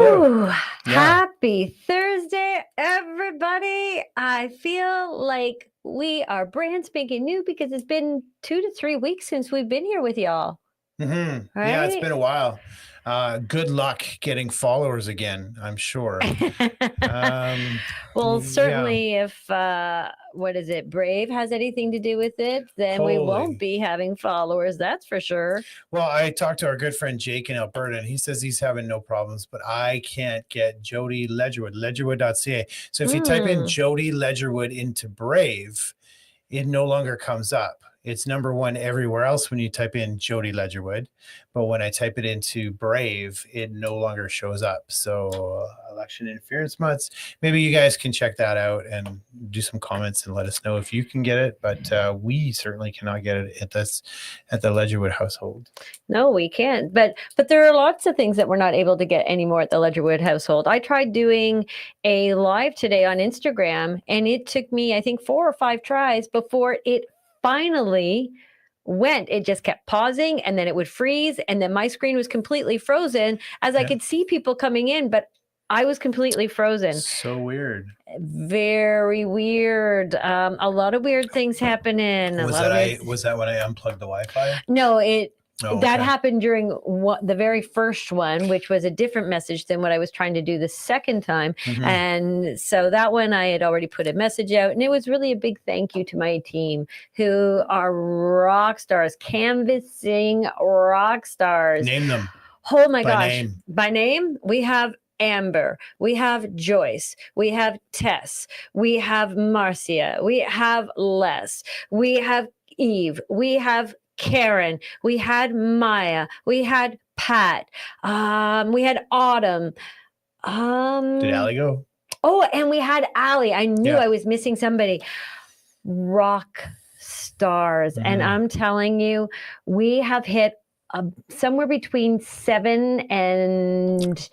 Woo! Yeah. Happy Thursday, everybody. I feel like we are brand spanking new because it's been 2 to 3 weeks since we've been here with y'all. Yeah, it's Right? been a while. Good luck getting followers again, I'm sure. Well, Yeah, certainly if what is it, Brave has anything to do with it, then we totally. won't be having followers, that's for sure. Well, I talked to our good friend Jake in Alberta, and he says he's having no problems, but I can't get Jody Ledgerwood, ledgerwood.ca. So if you type in Jody Ledgerwood into Brave, it no longer comes up. It's number one everywhere else when you type in Jody Ledgerwood, but when I type it into Brave, it no longer shows up. So election interference months. Maybe you guys can check that out and do some comments and let us know if you can get it. But we certainly cannot get it at the Ledgerwood household. No, we can't. But there are lots of things that we're not able to get anymore at the Ledgerwood household. I tried doing a live today on Instagram, and it took me, I think, 4 or 5 tries before it finally went. It just kept pausing, and then it would freeze, and then my screen was completely frozen as I could see people coming in, but I was completely frozen. So weird. Very weird. A lot of weird things happening. Was that when I unplugged the Wi-Fi? No, that okay. happened during the very first one, which was a different message than what I was trying to do the second time. And so that one I had already put a message out, and it was really a big thank you to my team, who are rock stars, canvassing rock stars. Name them. Oh my gosh. By name, we have Amber, we have Joyce, we have Tess, we have Marcia, we have Les, we have Eve, we have Karen, we had Maya, we had Pat, we had Autumn. Did Allie go? Oh, and we had Allie. I knew I was missing somebody. Rock stars. And I'm telling you, we have hit somewhere between 7 and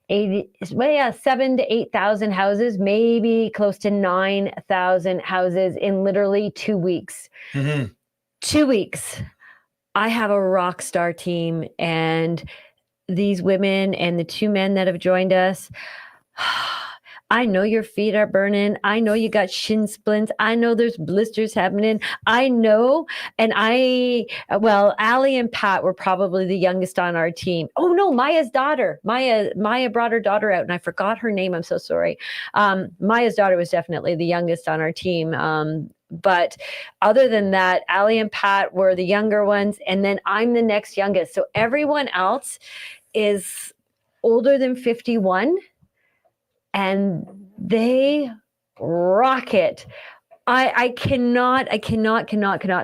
80, 7 to 8,000 houses, maybe close to 9,000 houses in literally 2 weeks. 2 weeks. I have a rock star team, and these women and the 2 men that have joined us, I know your feet are burning. I know you got shin splints. I know there's blisters happening. I know. And Allie and Pat were probably the youngest on our team. Oh no, Maya's daughter. Maya brought her daughter out, and I forgot her name. I'm so sorry. Maya's daughter was definitely the youngest on our team. But other than that, Allie and Pat were the younger ones, and then I'm the next youngest. So everyone else is older than 51, and they rock it. I cannot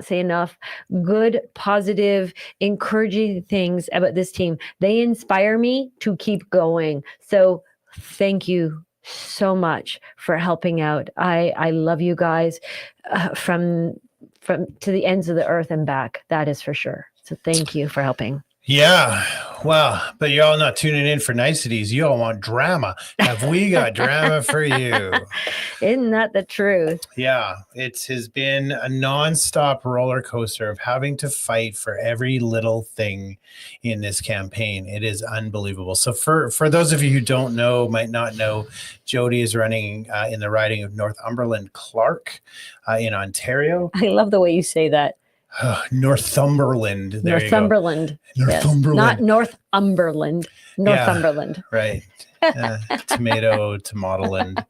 say enough good, positive, encouraging things about this team. They inspire me to keep going. So thank you so much for helping out. I love you guys from to the ends of the earth and back. That is for sure. So thank you for helping. Yeah, well, but you're all not tuning in for niceties. You all want drama. Have we got drama for you? Isn't that the truth? Yeah, it has been a nonstop roller coaster of having to fight for every little thing in this campaign. It is unbelievable. So for those of you who don't know, might not know, Jody is running in the riding of Northumberland Clark in Ontario. I love the way you say that. Northumberland. There Northumberland. You go. Northumberland. Yes. Not Northumberland. Northumberland. Yeah, right. Tomatoland.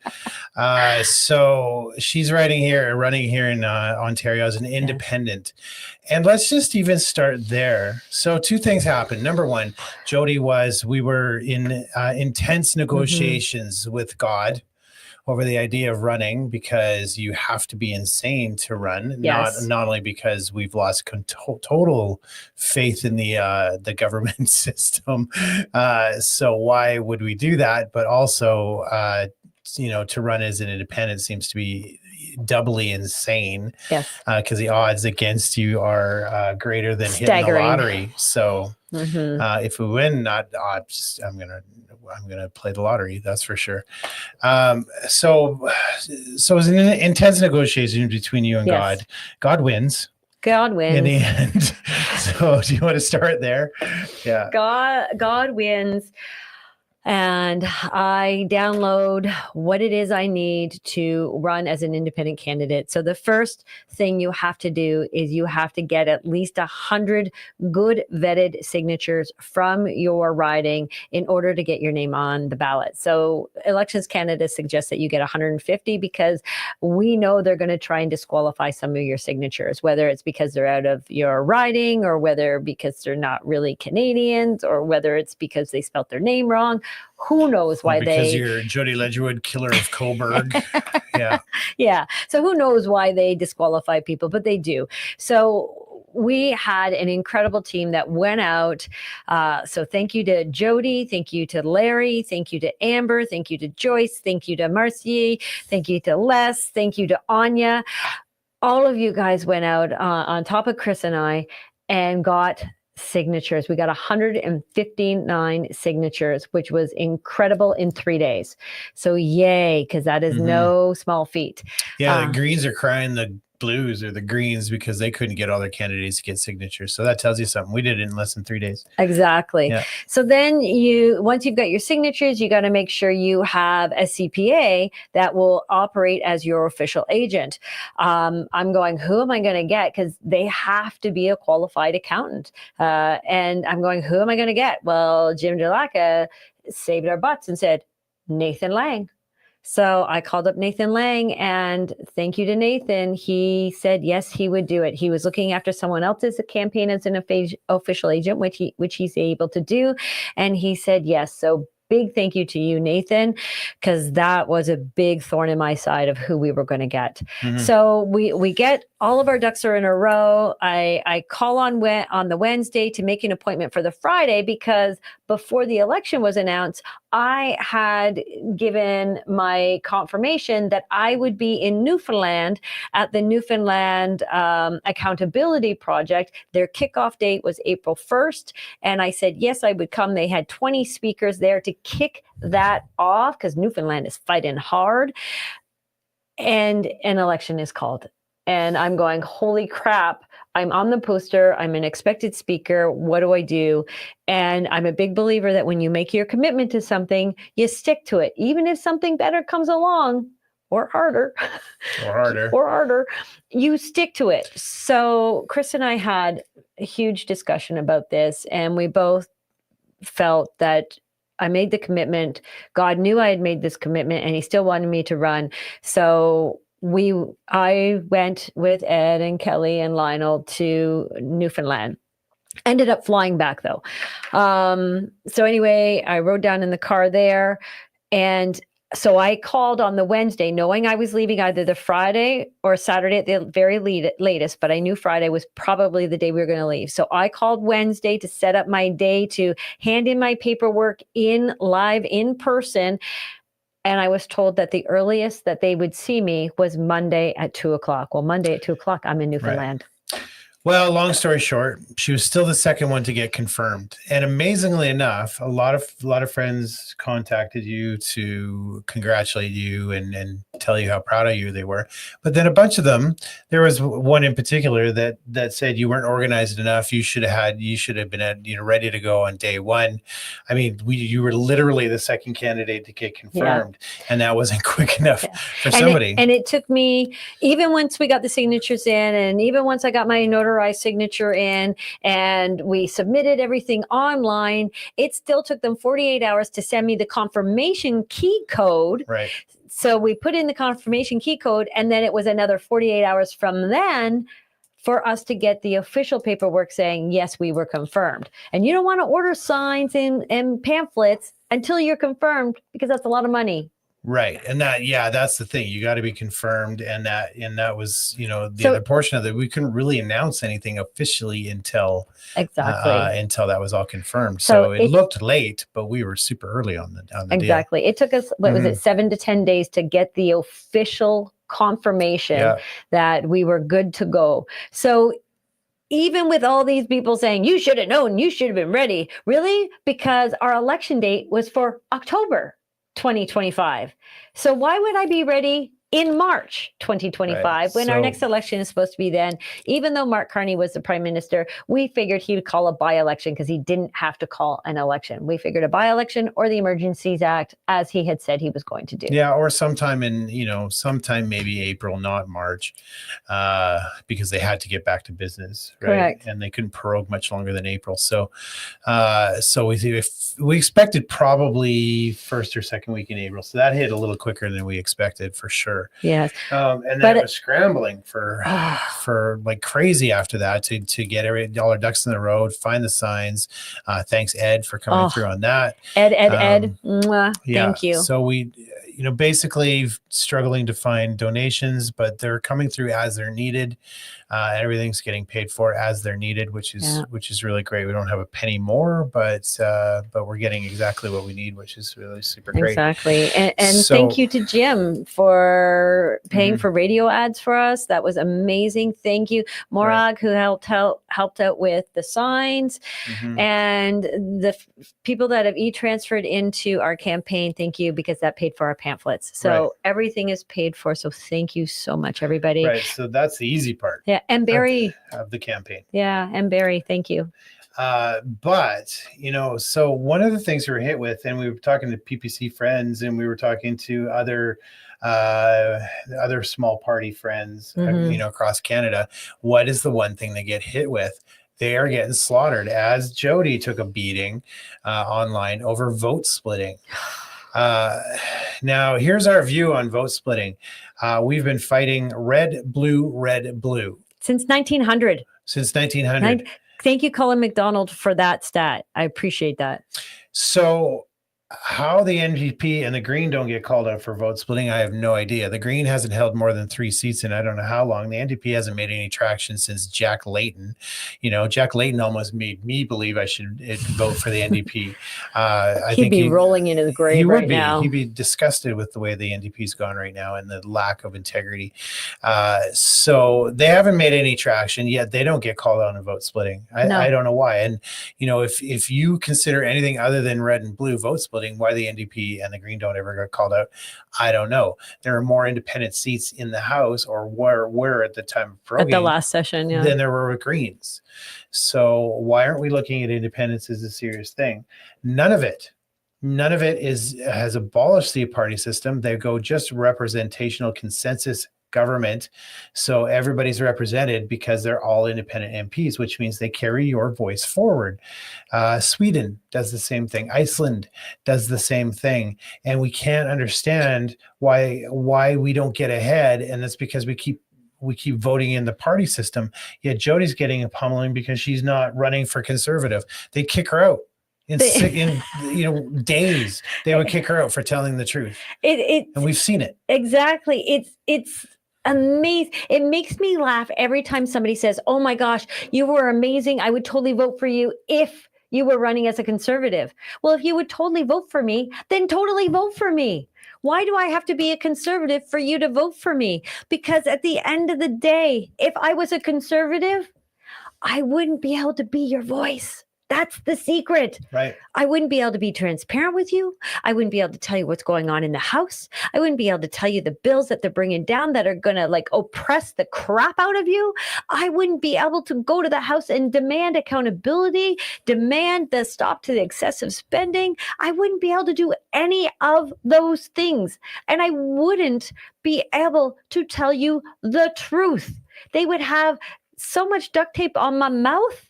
So she's running here in Ontario as an independent. And let's just even start there. So 2 things happened. Number one, Jody we were in intense negotiations with God over the idea of running, because you have to be insane to run. Yes. Not only because we've lost total faith in the government system. So why would we do that? But also, to run as an independent seems to be doubly insane. Yes. Because the odds against you are greater than hitting the lottery. So if we win, I'm gonna play the lottery. That's for sure. So it was an intense negotiation between you and God. God wins. God wins in the end. So do you want to start there? Yeah. God wins. and I download what it is I need to run as an independent candidate. So the first thing you have to do is you have to get at least 100 good vetted signatures from your riding in order to get your name on the ballot. So Elections Canada suggests that you get 150 because we know they're going to try and disqualify some of your signatures, whether it's because they're out of your riding or whether because they're not really Canadians or whether it's because they spelt their name wrong. Who knows why because you're Jody Ledgerwood, killer of Coburg. Yeah. Yeah. So who knows why they disqualify people, but they do. So we had an incredible team that went out. So thank you to Jody. Thank you to Larry. Thank you to Amber. Thank you to Joyce. Thank you to Marcy. Thank you to Les. Thank you to Anya. All of you guys went out on top of Cris and I and got signatures. We got 159 signatures, which was incredible in 3 days. So yay, because that is no small feat. Yeah, the Greens are crying the Blues or the Greens because they couldn't get all their candidates to get signatures. So that tells you something. We did it in less than 3 days. Exactly. Yeah. So then once you've got your signatures, you got to make sure you have a CPA that will operate as your official agent. I'm going, who am I going to get? Because they have to be a qualified accountant. And I'm going, who am I going to get? Well, Jim Delacca saved our butts and said, Nathan Lang. So I called up Nathan Lang, and thank you to Nathan. He said yes, he would do it. He was looking after someone else's campaign as an official agent, which he's able to do, and he said yes. So big thank you to you, Nathan, because that was a big thorn in my side of who we were going to get. So we get all of our ducks are in a row. I call on the Wednesday to make an appointment for the Friday because before the election was announced, I had given my confirmation that I would be in Newfoundland at the Newfoundland Accountability Project. Their kickoff date was April 1st. And I said, yes, I would come. They had 20 speakers there to kick that off because Newfoundland is fighting hard. And an election is called. And I'm going, holy crap, I'm on the poster. I'm an expected speaker. What do I do? And I'm a big believer that when you make your commitment to something, you stick to it. Even if something better comes along or harder, you stick to it. So Cris and I had a huge discussion about this, and we both felt that I made the commitment. God knew I had made this commitment, and he still wanted me to run. So I went with Ed and Kelly and Lionel to Newfoundland. Ended up flying back though. So anyway, I rode down in the car there, and so I called on the Wednesday knowing I was leaving either the Friday or Saturday at the very latest, but I knew Friday was probably the day we were going to leave. So I called Wednesday to set up my day to hand in my paperwork live in person. And I was told that the earliest that they would see me was Monday at 2:00. Well, Monday at 2:00, I'm in Newfoundland. Right. Well, long story short, she was still the second one to get confirmed. And amazingly enough, a lot of friends contacted you to congratulate you and tell you how proud of you they were. But then a bunch of them, there was one in particular that said you weren't organized enough. You should have been ready to go on day one. I mean, you were literally the second candidate to get confirmed, and that wasn't quick enough for somebody. And it took me, even once we got the signatures in, and even once I got my notarized signature in and we submitted everything online, it still took them 48 hours to send me the confirmation key code. Right. So we put in the confirmation key code, and then it was another 48 hours from then for us to get the official paperwork saying, yes, we were confirmed. And you don't want to order signs and pamphlets until you're confirmed, because that's a lot of money. Right. And that's the thing. You got to be confirmed. And that was, the other portion of it. We couldn't really announce anything officially until that was all confirmed. So it looked late, but we were super early on the deal. Exactly. It took us, what was it, 7 to 10 days to get the official confirmation that we were good to go. So even with all these people saying, you should have known, you should have been ready, really? Because our election date was for October 2025. So why would I be ready in March 2025, Right. when our So- next election is supposed to be then. Even though Mark Carney was the prime minister, we figured he would call a by-election because he didn't have to call an election. We figured a by-election or the Emergencies Act, as he had said he was going to do. Yeah, or sometime in, sometime maybe April, not March, because they had to get back to business, right? Correct. And they couldn't prorogue much longer than April. So we expected probably first or second week in April. So that hit a little quicker than we expected, for sure. Yes. And then it was scrambling for like crazy after that to get all our ducks in the road, find the signs. Thanks, Ed, for coming through on that. Ed. Mwah, thank you. So we, basically struggling to find donations, but they're coming through as they're needed. Everything's getting paid for as they're needed, which is really great. We don't have a penny more, but we're getting exactly what we need, which is really super great. Exactly. And so, thank you to Jim for paying for radio ads for us. That was amazing. Thank you. Morag, who helped out with the signs, and the people that have e-transferred into our campaign. Thank you, because that paid for our pamphlets. So everything is paid for. So thank you so much, everybody. Right. So that's the easy part. Yeah. And Barry of the campaign. Yeah. And Barry, thank you. But, so one of the things we were hit with, and we were talking to PPC friends, and we were talking to other small party friends, across Canada. What is the one thing they get hit with? They are getting slaughtered, as Jody took a beating online over vote splitting. Now, here's our view on vote splitting. We've been fighting red, blue, since 1900. Since 1900. Thank you, Colin McDonald, for that stat. I appreciate that. So how the NDP and the Green don't get called out for vote splitting, I have no idea. The Green hasn't held more than 3 seats in I don't know how long. The NDP hasn't made any traction since Jack Layton. Jack Layton almost made me believe I should vote for the NDP. I think he'd be rolling into the grave right now. He'd be disgusted with the way the NDP's gone right now and the lack of integrity. So they haven't made any traction, yet they don't get called out on vote splitting. I don't know why. And, if you consider anything other than red and blue vote splitting, why the NDP and the Green don't ever get called out, I don't know. There are more independent seats in the House, or were at the time of proroguing, at the last session, than there were with Greens. So why aren't we looking at independence as a serious thing? None of it has abolished the party system. They go just representational consensus government, so everybody's represented because they're all independent MPs, which means they carry your voice forward. Sweden does the same thing. Iceland does the same thing, and we can't understand why we don't get ahead, and that's because we keep voting in the party system. Yet Jody's getting a pummeling because she's not running for Conservative. They kick her out. In days, they would kick her out for telling the truth. And we've seen it. Exactly. It's amazing. It makes me laugh every time somebody says, "Oh my gosh, you were amazing. I would totally vote for you if you were running as a Conservative." Well, if you would totally vote for me, then totally vote for me. Why do I have to be a Conservative for you to vote for me? Because at the end of the day, if I was a Conservative, I wouldn't be able to be your voice. That's the secret. Right. I wouldn't be able to be transparent with you. I wouldn't be able to tell you what's going on in the House. I wouldn't be able to tell you the bills that they're bringing down that are going to oppress the crap out of you. I wouldn't be able to go to the House and demand accountability, demand the stop to the excessive spending. I wouldn't be able to do any of those things. And I wouldn't be able to tell you the truth. They would have so much duct tape on my mouth.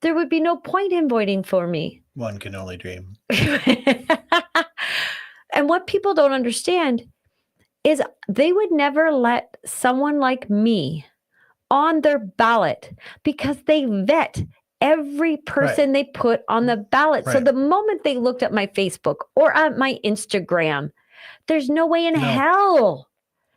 There would be no point in voting for me. One can only dream. And what people don't understand is they would never let someone like me on their ballot because they vet every person they put on the ballot. So the moment they looked at my Facebook or at my Instagram, there's no way in hell.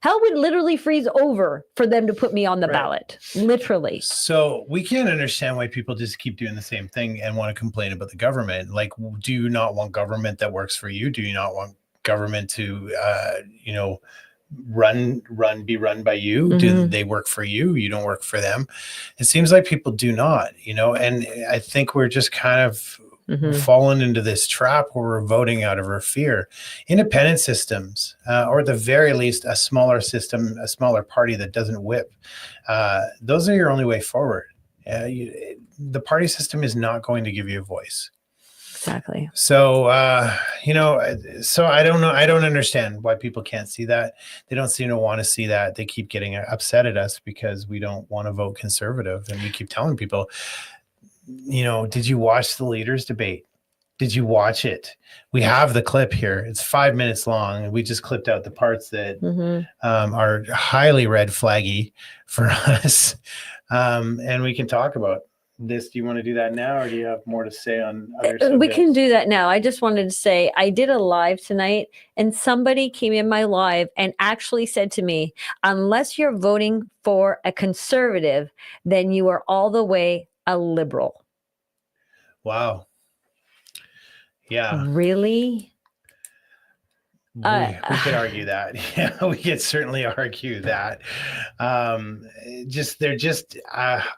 Hell would literally freeze over for them to put me on the ballot, literally. So we can't understand why people just keep doing the same thing and want to complain about the government. Like, do you not want government that works for you? Do you not want government to, be run by you? Mm-hmm. Do they work for you? You don't work for them. It seems like people do not, and I think we're just kind of We've fallen into this trap where we're voting out of our fear. Independent systems, or at the very least, a smaller system, a smaller party that doesn't whip. Those are your only way forward. The party system is not going to give you a voice. Exactly. So, so I don't know. I don't understand why people can't see that. They don't seem to want to see that. They keep getting upset at us because we don't want to vote conservative. And we keep telling people, did you watch the leaders debate? Did you watch it? We have the clip here. It's 5 minutes long. And we just clipped out the parts that are highly red flaggy for us. And we can talk about this. Do you want to do that now, or do you have more to say on other subjects? We can do that now. I just wanted to say I did a live tonight, and somebody came in my live and actually said to me, unless you're voting for a conservative, then you are all the way a liberal. Wow. Yeah. Really? We could argue that. Yeah, we could certainly argue that. I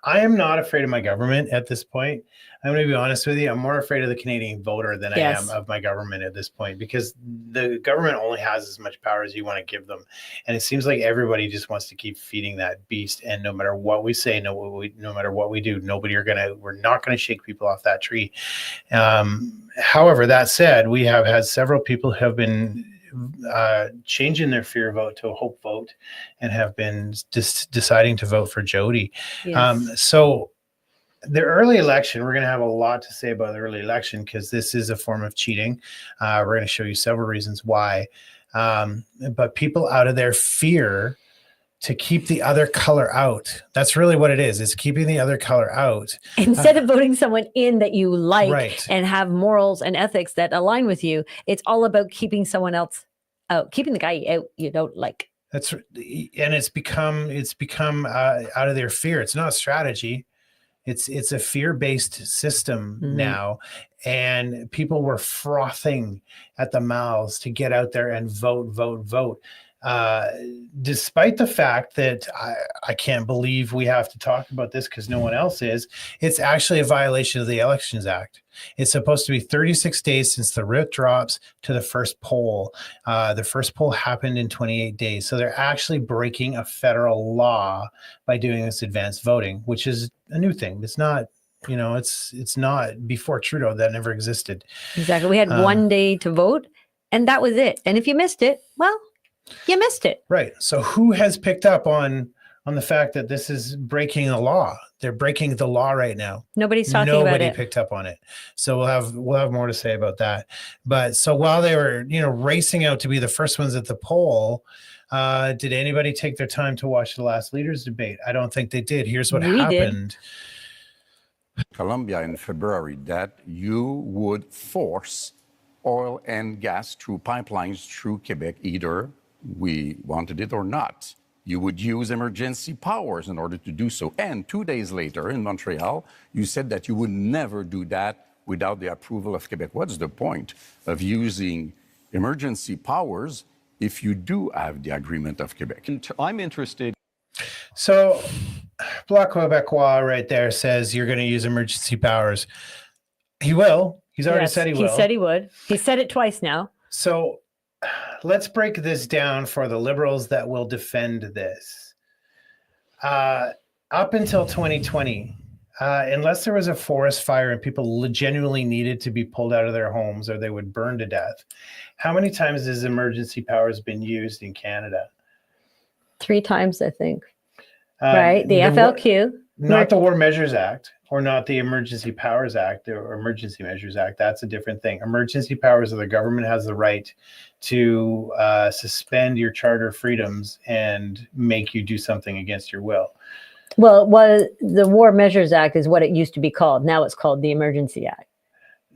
am not afraid of my government at this point. I'm going to be honest with you. I'm more afraid of the Canadian voter than I am of my government at this point, because the government only has as much power as you want to give them. And it seems like everybody just wants to keep feeding that beast. And no matter what we say, no matter what we do, we're not going to shake people off that tree. However, that said, we have had several people who have been changing their fear vote to a hope vote and have been deciding to vote for Jody. Yes. So the early election, we're going to have a lot to say about the early election, because this is a form of cheating. We're going to show you several reasons why. But people, out of their fear to keep the other color out. That's really what it is. It's keeping the other color out. Instead of voting someone in that you like and have morals and ethics that align with you, it's all about keeping someone else out, keeping the guy out you don't like. And it's become out of their fear. It's not a strategy. It's a fear-based system now. And people were frothing at the mouths to get out there and vote. Despite the fact that I can't believe we have to talk about this because no one else is, it's actually a violation of the Elections Act. It's supposed to be 36 days since the writ drops to the first poll. The first poll happened in 28 days. So they're actually breaking a federal law by doing this advanced voting, which is a new thing. It's not, it's not before Trudeau. That never existed. Exactly. We had 1 day to vote, and that was it. And if you missed it, well, you missed it. Right. So who has picked up on the fact that this is breaking the law? They're breaking the law right now. Nobody's talking about it. Nobody picked up on it. So we'll have more to say about that. But so while they were, racing out to be the first ones at the poll, did anybody take their time to watch the last leaders debate? I don't think they did. Here's what happened. Colombia in February, that you would force oil and gas through pipelines through Quebec, either we wanted it or not. You would use emergency powers in order to do so. And 2 days later in Montreal, you said that you would never do that without the approval of Quebec. What's the point of using emergency powers if you do have the agreement of Quebec? I'm interested. So Bloc Québécois right there says you're going to use emergency powers. He will. He's already said he will. He said he would. He said it twice now. So let's break this down for the Liberals that will defend this. Up until 2020, unless there was a forest fire and people genuinely needed to be pulled out of their homes or they would burn to death, how many times has emergency powers been used in Canada? 3 times, I think. Right? The FLQ. Not the War Measures Act, or not the Emergency Powers Act or Emergency Measures Act. That's a different thing. Emergency powers are the government has the right to suspend your charter freedoms and make you do something against your will. Well, the War Measures Act is what it used to be called. Now it's called the Emergency Act.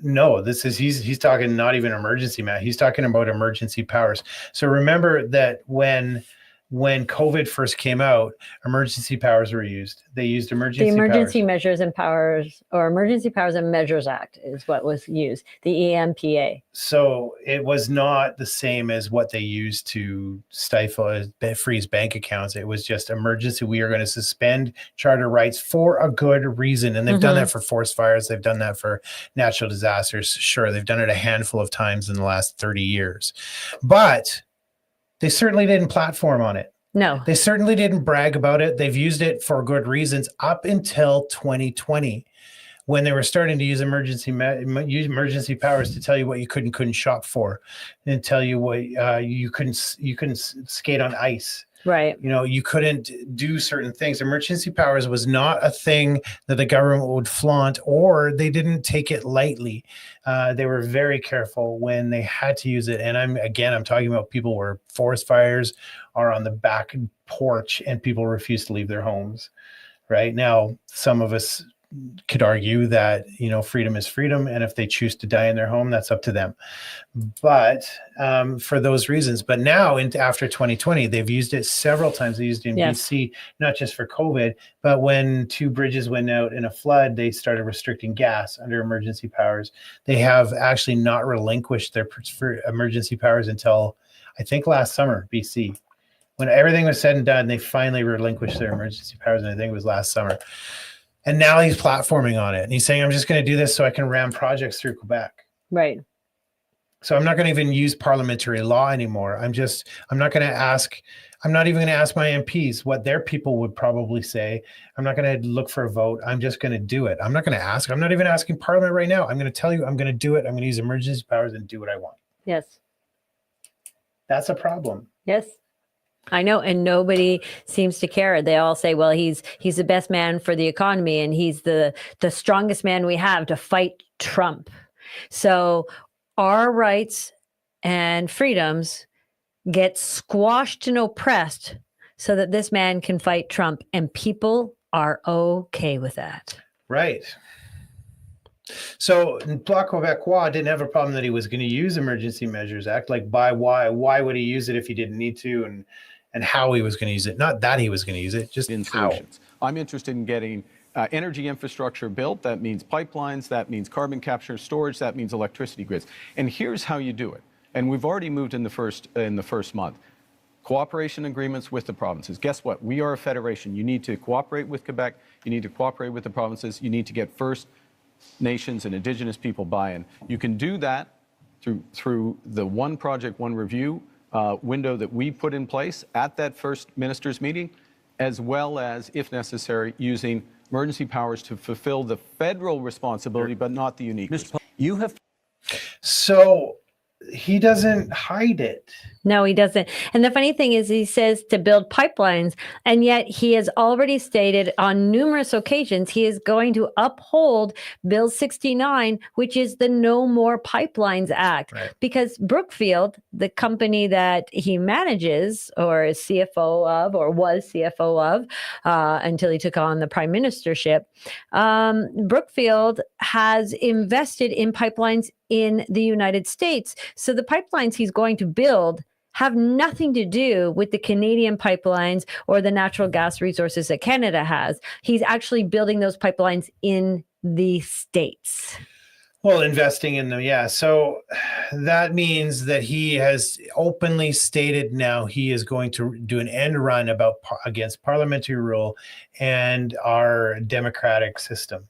No, he's talking not even emergency, Matt. He's talking about emergency powers. So remember that when when COVID first came out, emergency powers were used. They used The emergency Emergency powers. Measures and Powers, or Emergency Powers and Measures Act is what was used, the EMPA. So it was not the same as what they used to stifle, freeze bank accounts. It was just emergency. We are going to suspend charter rights for a good reason. And they've done that for forest fires. They've done that for natural disasters. Sure, they've done it a handful of times in the last 30 years. But they certainly didn't platform on it. No. They certainly didn't brag about it. They've used it for good reasons up until 2020, when they were starting to use emergency powers to tell you what you could and couldn't shop for, and tell you what you couldn't skate on ice. Right. You know, you couldn't do certain things. Emergency powers was not a thing that the government would flaunt, or they didn't take it lightly. They were very careful when they had to use it. And I'm talking about people where forest fires are on the back porch and people refuse to leave their homes. Right now, some of us could argue that, you know, freedom is freedom, and if they choose to die in their home, that's up to them. But for those reasons, but now after 2020, they've used it several times. They used it in BC, not just for COVID, but when 2 bridges went out in a flood, they started restricting gas under emergency powers. They have actually not relinquished their emergency powers until, I think, last summer, BC. When everything was said and done, they finally relinquished their emergency powers, and I think it was last summer. And now he's platforming on it. And he's saying, I'm just going to do this so I can ram projects through Quebec. Right. So I'm not going to even use parliamentary law anymore. I'm not even going to ask my MPs what their people would probably say. I'm not going to look for a vote. I'm just going to do it. I'm not going to ask. I'm not even asking Parliament right now. I'm going to tell you, I'm going to do it. I'm going to use emergency powers and do what I want. Yes. That's a problem. Yes. I know, and nobody seems to care. They all say, well, he's the best man for the economy, and he's the strongest man we have to fight Trump. So our rights and freedoms get squashed and oppressed so that this man can fight Trump, and people are okay with that. Right. So Bloc Québécois didn't have a problem that he was going to use Emergency Measures Act. Like, why would he use it if he didn't need to, and how he was going to use it? Not that he was going to use it, just in solutions. I'm interested in getting energy infrastructure built. That means pipelines. That means carbon capture, storage. That means electricity grids. And here's how you do it. And we've already moved in the first month. Cooperation agreements with the provinces. Guess what? We are a federation. You need to cooperate with Quebec. You need to cooperate with the provinces. You need to get First Nations and Indigenous people buy-in. You can do that through the one project, one review window that we put in place at that first ministers' meeting, as well as, if necessary, using emergency powers to fulfill the federal responsibility, but not the uniqueness. So he doesn't hide it. No, he doesn't. And the funny thing is, he says to build pipelines, and yet he has already stated on numerous occasions he is going to uphold Bill 69, which is the No More Pipelines Act. Right. Because Brookfield, the company that he manages or is CFO of, or was CFO of until he took on the prime ministership, Brookfield has invested in pipelines in the United States. So the pipelines he's going to build have nothing to do with the Canadian pipelines or the natural gas resources that Canada has. He's actually building those pipelines in the States. Well, investing in them, yeah. So that means that he has openly stated now he is going to do an end run against parliamentary rule and our democratic system.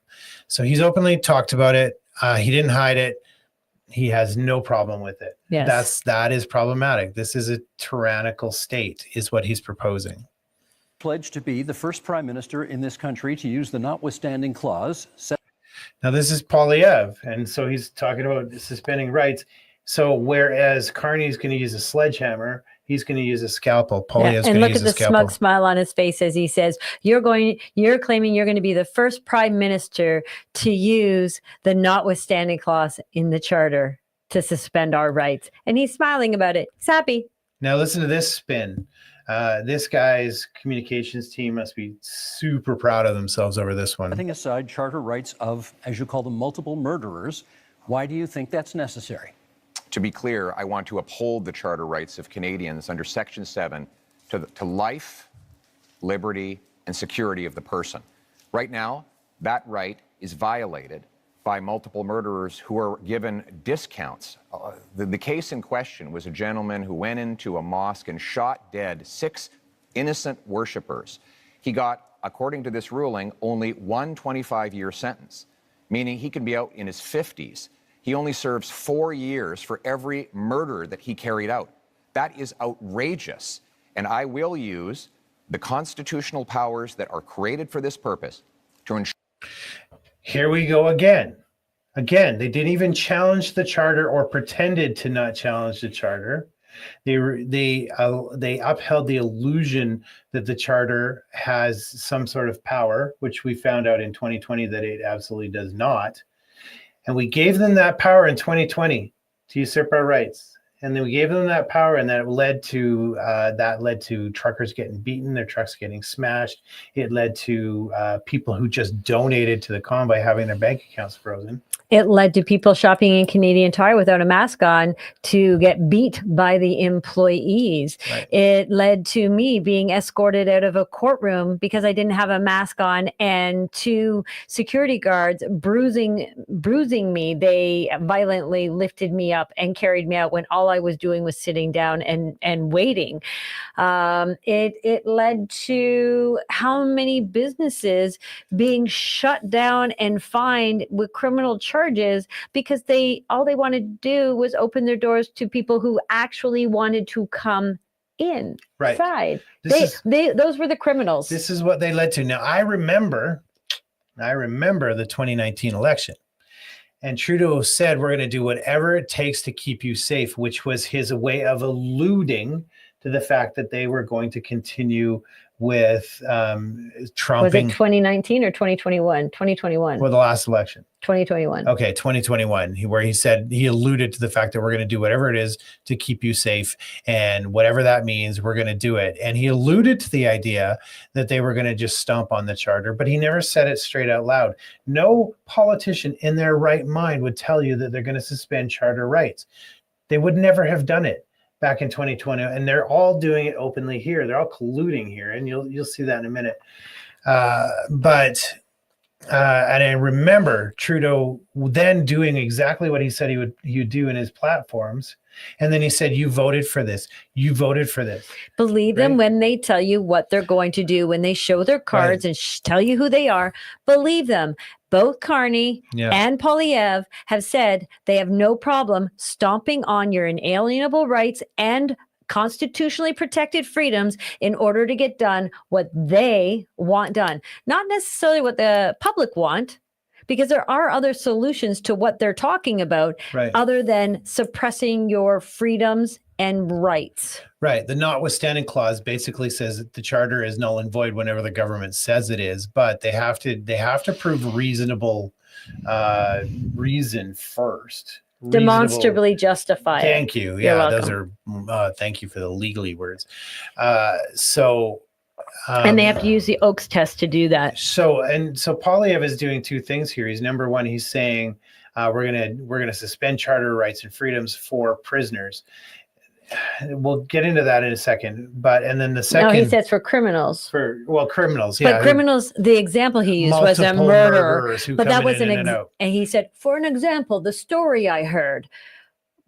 So he's openly talked about it. He didn't hide it. He has no problem with it. Yes. That is problematic. This is a tyrannical state, is what he's proposing. Pledged to be the first prime minister in this country to use the notwithstanding clause. Now, this is Poilievre, and so he's talking about suspending rights. So whereas Carney's going to use a sledgehammer, he's going to use a scalpel. Poilievre's and going look to use at the a scalpel. smug smile on his face as he says, you're claiming you're going to be the first prime minister to use the notwithstanding clause in the charter to suspend our rights. And he's smiling about it. He's happy. Now listen to this spin. This guy's communications team must be super proud of themselves over this one. Setting aside charter rights of, as you call them, multiple murderers, why do you think that's necessary? To be clear, I want to uphold the charter rights of Canadians under Section 7 to life, liberty, and security of the person. Right now, that right is violated by multiple murderers who are given discounts. The case in question was a gentleman who went into a mosque and shot dead 6 innocent worshipers. He got, according to this ruling, only one 25-year sentence, meaning he can be out in his 50s. He only serves 4 years for every murder that he carried out. That is outrageous. And I will use the constitutional powers that are created for this purpose to ensure. Here we go again. Again, they didn't even challenge the charter or pretended to not challenge the charter. They upheld the illusion that the charter has some sort of power, which we found out in 2020 that it absolutely does not. And we gave them that power in 2020 to usurp our rights. And then we gave them that power, and that led to truckers getting beaten, their trucks getting smashed. It led to people who just donated to the convoy having their bank accounts frozen. It led to people shopping in Canadian Tire without a mask on to get beat by the employees. Right. It led to me being escorted out of a courtroom because I didn't have a mask on, and 2 security guards bruising me. They violently lifted me up and carried me out when all I was doing was sitting down and waiting. It led to how many businesses being shut down and fined with criminal charges because all they wanted to do was open their doors to people who actually wanted to come in. Right. Inside. Those were the criminals. This is what they led to. Now, I remember the 2019 election. And Trudeau said, we're going to do whatever it takes to keep you safe, which was his way of alluding to the fact that they were going to continue with trumping. Was it 2019 or 2021? 2021. Well, the last election. 2021. Okay, 2021, where he alluded to the fact that we're going to do whatever it is to keep you safe, and whatever that means, we're going to do it. And he alluded to the idea that they were going to just stomp on the charter, but he never said it straight out loud. No politician in their right mind would tell you that they're going to suspend charter rights. They would never have done it back in 2020, and they're all doing it openly here. They're all colluding here, and you'll see that in a minute. And I remember Trudeau then doing exactly what he said he would do in his platforms. And then he said, you voted for this. You voted for this. Believe them when they tell you what they're going to do, when they show their cards and tell you who they are. Believe them. Both Carney and Poilievre have said they have no problem stomping on your inalienable rights and constitutionally protected freedoms in order to get done what they want done. Not necessarily what the public want, because there are other solutions to what they're talking about other than suppressing your freedoms and rights. Right. The notwithstanding clause basically says that the charter is null and void whenever the government says it is, but they have to prove reasonable reason first. Demonstrably justify. Thank you. Yeah, those are thank you for the legally words. And they have to use the Oakes test to do that. So Poilievre is doing 2 things here. He's number one, he's saying we're gonna suspend charter rights and freedoms for prisoners. We'll get into that in a second. And then the second, no, he says for criminals. Criminals, yeah. But criminals, the example he used was a murderer. But that was and he said, for an example, the story I heard.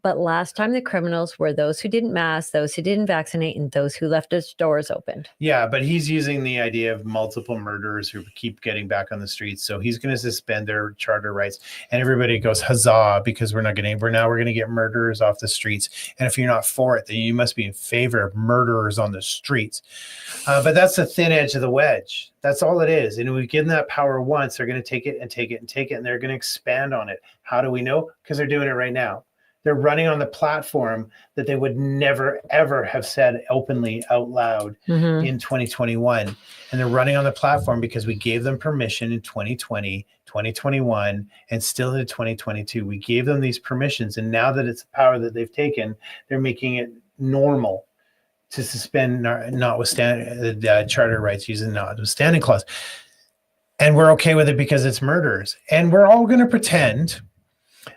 But last time the criminals were those who didn't mask, those who didn't vaccinate, and those who left their doors opened. Yeah, but he's using the idea of multiple murderers who keep getting back on the streets. So he's going to suspend their charter rights, and everybody goes huzzah because we're going to get murderers off the streets. And if you're not for it, then you must be in favor of murderers on the streets. But that's the thin edge of the wedge. That's all it is. And we've given that power once. They're going to take it and take it and take it, and they're going to expand on it. How do we know? Because they're doing it right now. They're running on the platform that they would never, ever have said openly out loud in 2021. And they're running on the platform because we gave them permission in 2020, 2021, and still in 2022. We gave them these permissions. And now that it's the power that they've taken, they're making it normal to suspend notwithstanding the charter rights using the notwithstanding clause. And we're okay with it because it's murderers. And we're all going to pretend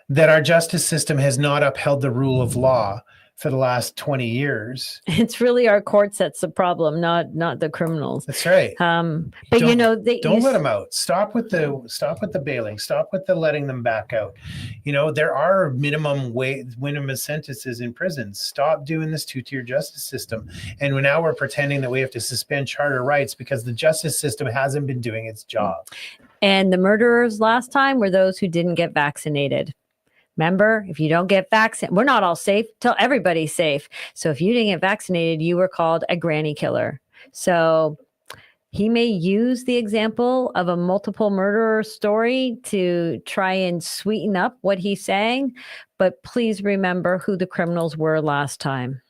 that our justice system has not upheld the rule of law for the last 20 years. It's really our courts that's the problem, not the criminals. That's right. But you know, don't let them out. Stop with the bailing. Stop with the letting them back out. You know, there are minimum sentences in prisons. Stop doing this two-tier justice system. And now we're pretending that we have to suspend charter rights because the justice system hasn't been doing its job. And the murderers last time were those who didn't get vaccinated. Remember, if you don't get vaccinated, we're not all safe till everybody's safe. So if you didn't get vaccinated, you were called a granny killer. So he may use the example of a multiple murderer story to try and sweeten up what he's saying. But please remember who the criminals were last time.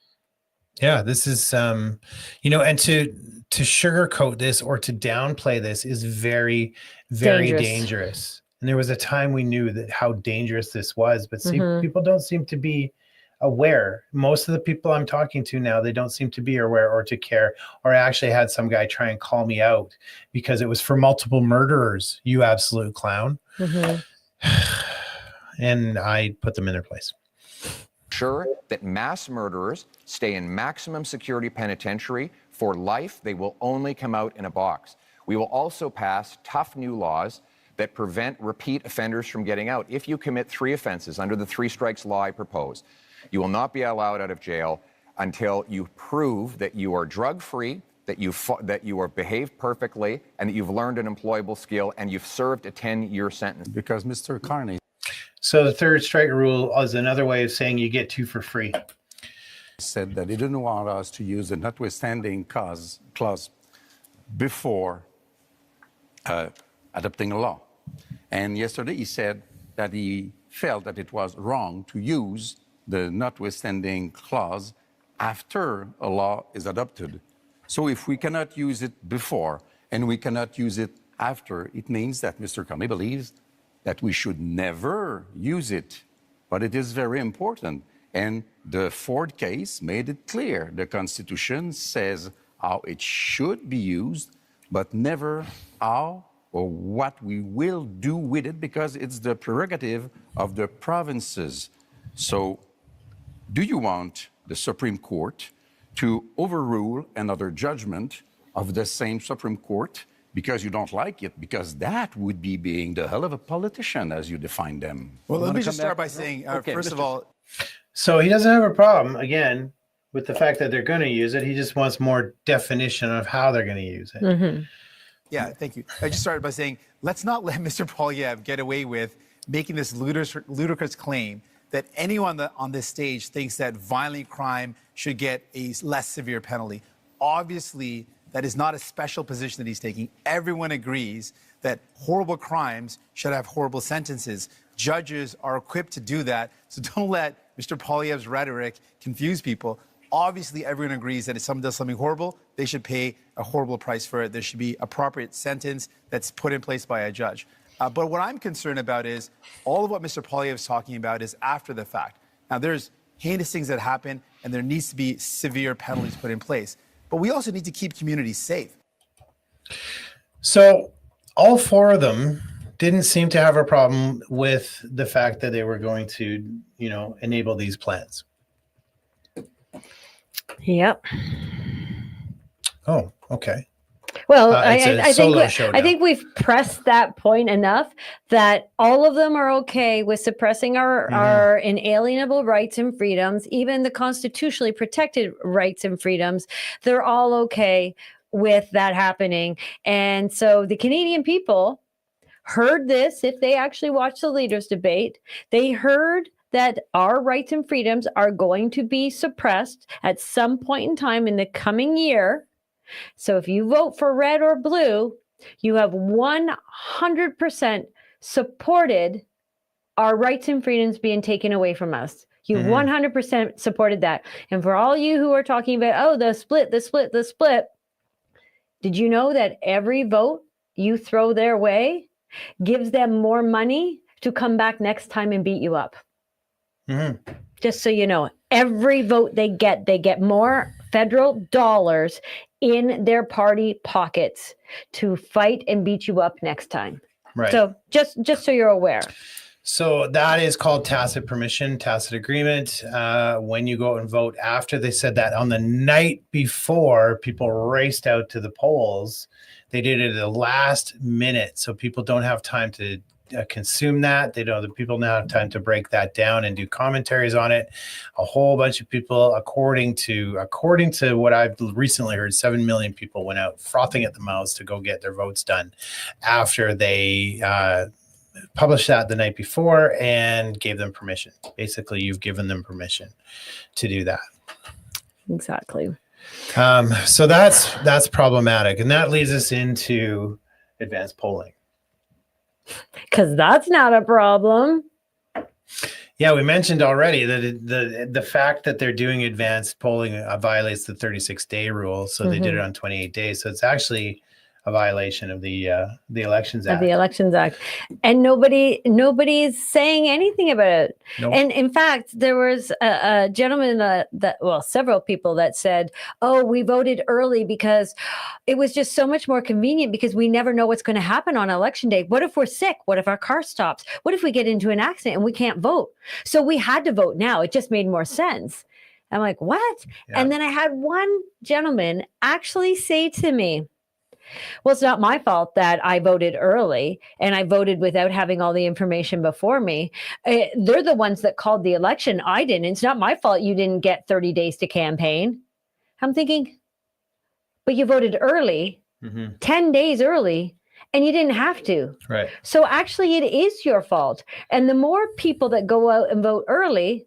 Yeah, this is, you know, and to sugarcoat this or to downplay this is very, very dangerous. And there was a time we knew that how dangerous this was, but see, people don't seem to be aware. Most of the people I'm talking to now, they don't seem to be aware or to care. Or I actually had some guy try and call me out because it was for multiple murderers, you absolute clown. And I put them in their place. Sure that mass murderers stay in maximum security penitentiary for life. They will only come out in a box. We will also pass tough new laws that prevent repeat offenders from getting out. If you commit 3 offenses under the 3 strikes law I propose, you will not be allowed out of jail until you prove that you are drug-free, that you are behaved perfectly, and that you've learned an employable skill, and you've served a 10-year sentence. Because Mr. Carney So the 3rd strike rule is another way of saying you get 2 for free. said that he didn't want us to use the notwithstanding clause before adopting a law. And yesterday he said that he felt that it was wrong to use the notwithstanding clause after a law is adopted. So if we cannot use it before and we cannot use it after, it means that Mr. Carney believes that we should never use it. But it is very important. And the Ford case made it clear. The Constitution says how it should be used, but never how or what we will do with it, because it's the prerogative of the provinces. So do you want the Supreme Court to overrule another judgment of the same Supreme Court because you don't like it? Because that would be being the hell of a politician as you define them. Well, let me just start by saying, first of all... So he doesn't have a problem, again, with the fact that they're going to use it. He just wants more definition of how they're going to use it. Yeah, thank you. I just started by saying, let's not let Mr. Poilievre get away with making this ludicrous claim that anyone on this stage thinks that violent crime should get a less severe penalty. Obviously, that is not a special position that he's taking. Everyone agrees that horrible crimes should have horrible sentences. Judges are equipped to do that, so don't let Mr. Poilievre's rhetoric confuse people. Obviously, everyone agrees that if someone does something horrible, they should pay a horrible price for it. There should be appropriate sentence that's put in place by a judge. But what I'm concerned about is all of what Mr. Poilievre is talking about is after the fact. Now, there's heinous things that happen, and there needs to be severe penalties put in place. But we also need to keep communities safe. So all 4 of them didn't seem to have a problem with the fact that they were going to, you know, enable these plans. Yep. Oh, okay. Well, It's a I think we've pressed that point enough that all of them are okay with suppressing our inalienable rights and freedoms, even the constitutionally protected rights and freedoms. They're all okay with that happening. And so the Canadian people heard this. If they actually watched the leaders' debate, they heard that our rights and freedoms are going to be suppressed at some point in time in the coming year. So if you vote for red or blue, you have 100% supported our rights and freedoms being taken away from us. You 100% supported that. And for all you who are talking about, oh, the split, did you know that every vote you throw their way gives them more money to come back next time and beat you up? Just so you know, every vote they get more federal dollars in their party pockets to fight and beat you up next time. Right. So just so you're aware. So that is called tacit permission, tacit agreement. When you go out and vote, after they said that, on the night before, people raced out to the polls. They did it at the last minute, so people don't have time to consume that. They don't. The people now have time to break that down and do commentaries on it. A whole bunch of people, according to what I've recently heard, 7 million people went out frothing at the mouths to go get their votes done after they published that the night before and gave them permission. Basically, you've given them permission to do that. Exactly. So that's problematic, and that leads us into advanced polling. Because that's not a problem. Yeah, we mentioned already that the fact that they're doing advanced polling violates the 36-day rule. So they did it on 28 days. So it's actually a violation of the Elections Act. Of the Elections Act. And nobody's saying anything about it. Nope. And in fact, there was a gentleman several people that said, oh, we voted early because it was just so much more convenient because we never know what's going to happen on election day. What if we're sick? What if our car stops? What if we get into an accident and we can't vote? So we had to vote now. It just made more sense. I'm like, what? Yeah. And then I had one gentleman actually say to me, well, it's not my fault that I voted early and I voted without having all the information before me. They're the ones that called the election. I didn't. It's not my fault you didn't get 30 days to campaign. I'm thinking, but you voted early, 10 days early, and you didn't have to. Right. So actually, it is your fault. And the more people that go out and vote early,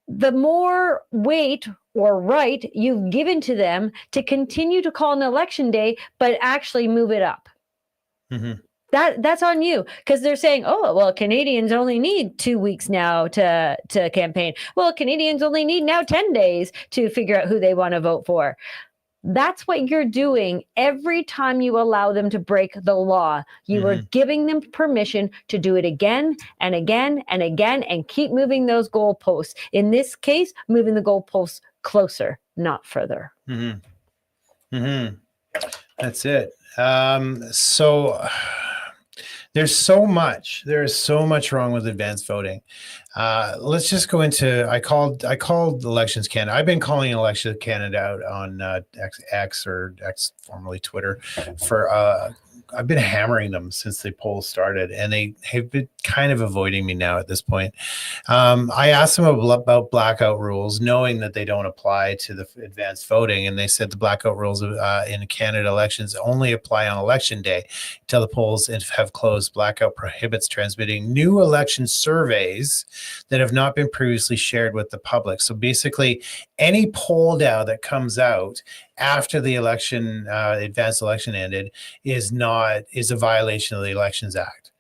the more weight or right you've given to them to continue to call an election day, but actually move it up. That's on you, because they're saying, oh, well, Canadians only need 2 weeks now to campaign. Well, Canadians only need now 10 days to figure out who they want to vote for. That's what you're doing every time you allow them to break the law. You are giving them permission to do it again and again and again and keep moving those goalposts. In this case, moving the goalposts closer, not further. That's it. So there's so much wrong with advanced voting. Let's just go into, I called Elections Canada. I've been calling Elections Canada out on X, formerly Twitter, for I've been hammering them since the polls started, and they have been kind of avoiding me now at this point. I asked them about blackout rules, knowing that they don't apply to the advanced voting, and they said the blackout rules in Canada elections only apply on election day until the polls have closed. Blackout prohibits transmitting new election surveys that have not been previously shared with the public. So basically, any poll data that comes out after the election, advanced election ended, is a violation of the Elections Act.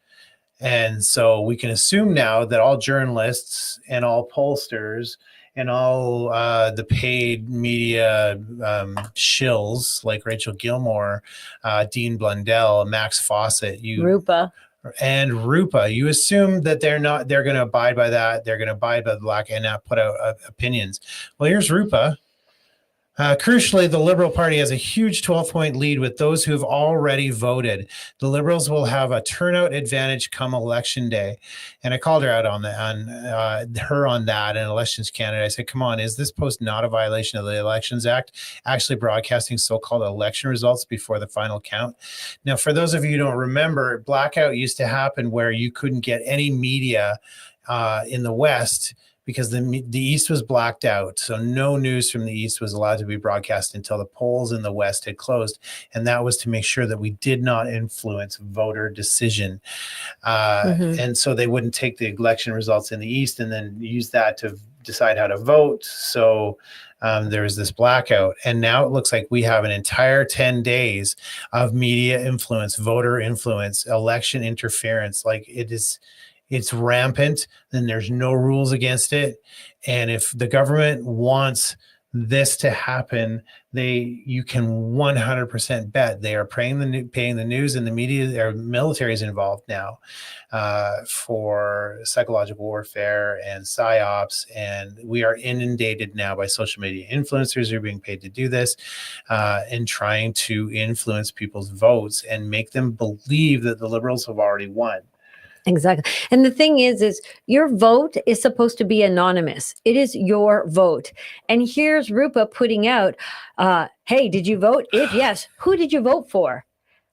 And so we can assume now that all journalists and all pollsters and all the paid media shills like Rachel Gilmore, Dean Blundell, Max Fawcett, Rupa, you assume that they're going to abide by that. They're going to abide by the black and not put out opinions. Well, here's Rupa. Crucially, the Liberal Party has a huge 12-point lead with those who have already voted. The Liberals will have a turnout advantage come election day. And I called her out on that in Elections Canada. I said, come on, is this post not a violation of the Elections Act, actually broadcasting so-called election results before the final count? Now, for those of you who don't remember, blackout used to happen where you couldn't get any media in the West because the East was blacked out. So no news from the East was allowed to be broadcast until the polls in the West had closed. And that was to make sure that we did not influence voter decision. And so they wouldn't take the election results in the East and then use that to decide how to vote. So there was this blackout. And now it looks like we have an entire 10 days of media influence, voter influence, election interference. Like it's rampant, then there's no rules against it. And if the government wants this to happen, you can 100% bet they are paying the news and the media, their military is involved now for psychological warfare and psyops. And we are inundated now by social media influencers who are being paid to do this and trying to influence people's votes and make them believe that the Liberals have already won. Exactly. And the thing is your vote is supposed to be anonymous. It is your vote. And here's Rupa putting out, hey, did you vote? If yes, who did you vote for?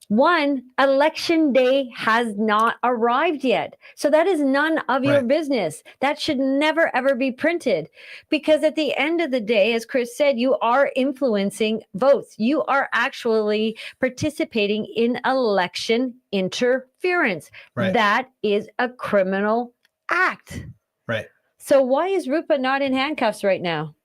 One, election day has not arrived yet. So that is none of your business. That should never, ever be printed. Because at the end of the day, as Cris said, you are influencing votes. You are actually participating in election interference. Right. That is a criminal act. Right. So why is Rupa not in handcuffs right now?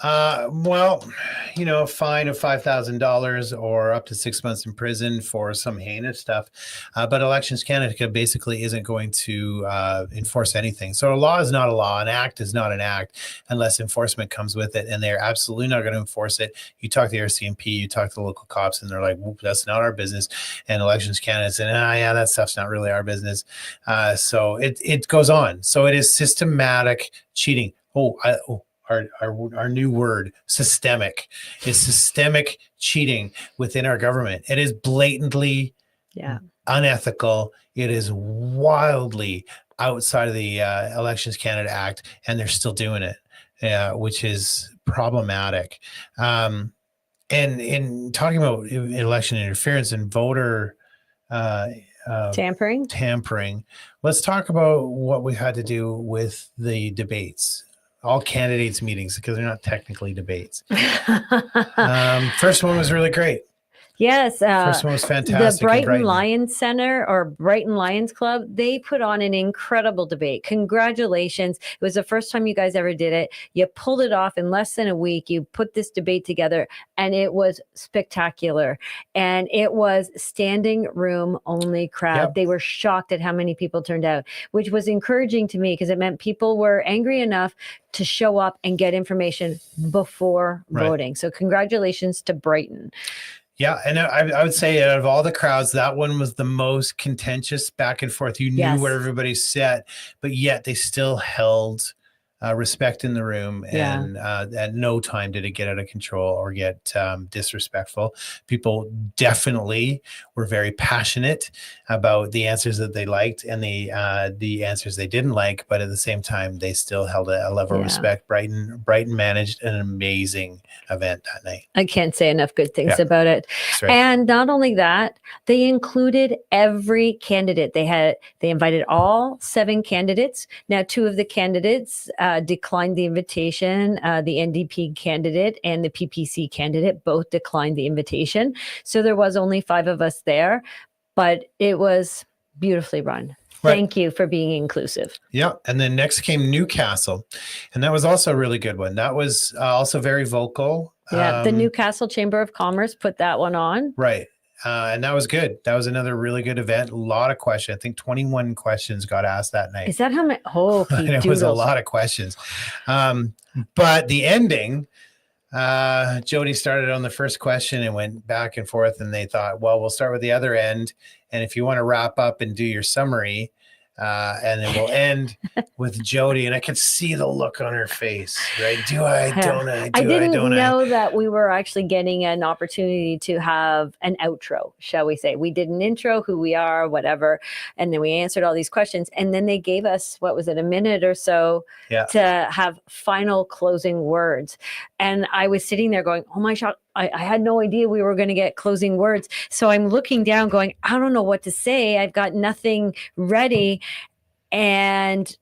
Well, a fine of $5,000 or up to 6 months in prison for some heinous stuff. But Elections Canada basically isn't going to enforce anything. So a law is not a law. An act is not an act unless enforcement comes with it. And they're absolutely not going to enforce it. You talk to the RCMP, you talk to the local cops, and they're like, whoop, that's not our business. And Elections Canada said, yeah, that stuff's not really our business. So it goes on. So it is systematic cheating. Our new word, systemic, is systemic cheating within our government. It is blatantly unethical. It is wildly outside of the Elections Canada Act, and they're still doing it, which is problematic. And in talking about election interference and voter tampering, let's talk about what we had to do with the debates. All candidates meetings, because they're not technically debates. First one was really great. Yes. First one was fantastic. The Brighton Lions Center or Brighton Lions Club, they put on an incredible debate. Congratulations. It was the first time you guys ever did it. You pulled it off in less than a week. You put this debate together and it was spectacular. And it was standing room only crowd. Yep. They were shocked at how many people turned out, which was encouraging to me because it meant people were angry enough to show up and get information before voting. So congratulations to Brighton. Yeah, and I would say out of all the crowds, that one was the most contentious back and forth. You knew where everybody sat, but yet they still held respect in the room. And at no time did it get out of control or get disrespectful. People definitely were very passionate about the answers that they liked and the answers they didn't like. But at the same time, they still held a level of respect. Brighton managed an amazing event that night. I can't say enough good things about it. Right. And not only that, they included every candidate. They invited all 7 candidates. Now, 2 of the candidates declined the invitation. The NDP candidate and the PPC candidate both declined the invitation. So there was only 5 of us there, but it was beautifully run. Thank you for being inclusive. Yeah. And then next came Newcastle. And that was also a really good one. That was also very vocal. Yeah. The Newcastle Chamber of Commerce put that one on. Right. And that was good. That was another really good event. A lot of questions. I think 21 questions got asked that night. Is that how many? Oh, it was a lot of questions. But the ending, Jody started on the first question and went back and forth, and they thought, well, we'll start with the other end. And if you want to wrap up and do your summary, and then we'll end with Jody. And I could see the look on her face, right? Do I, don't I, I didn't know that we were actually getting an opportunity to have an outro, shall we say. We did an intro, who we are, whatever. And then we answered all these questions. And then they gave us, what was it, a minute or so to have final closing words. And I was sitting there going, oh my God, I had no idea we were going to get closing words. So I'm looking down going, I don't know what to say. I've got nothing ready. And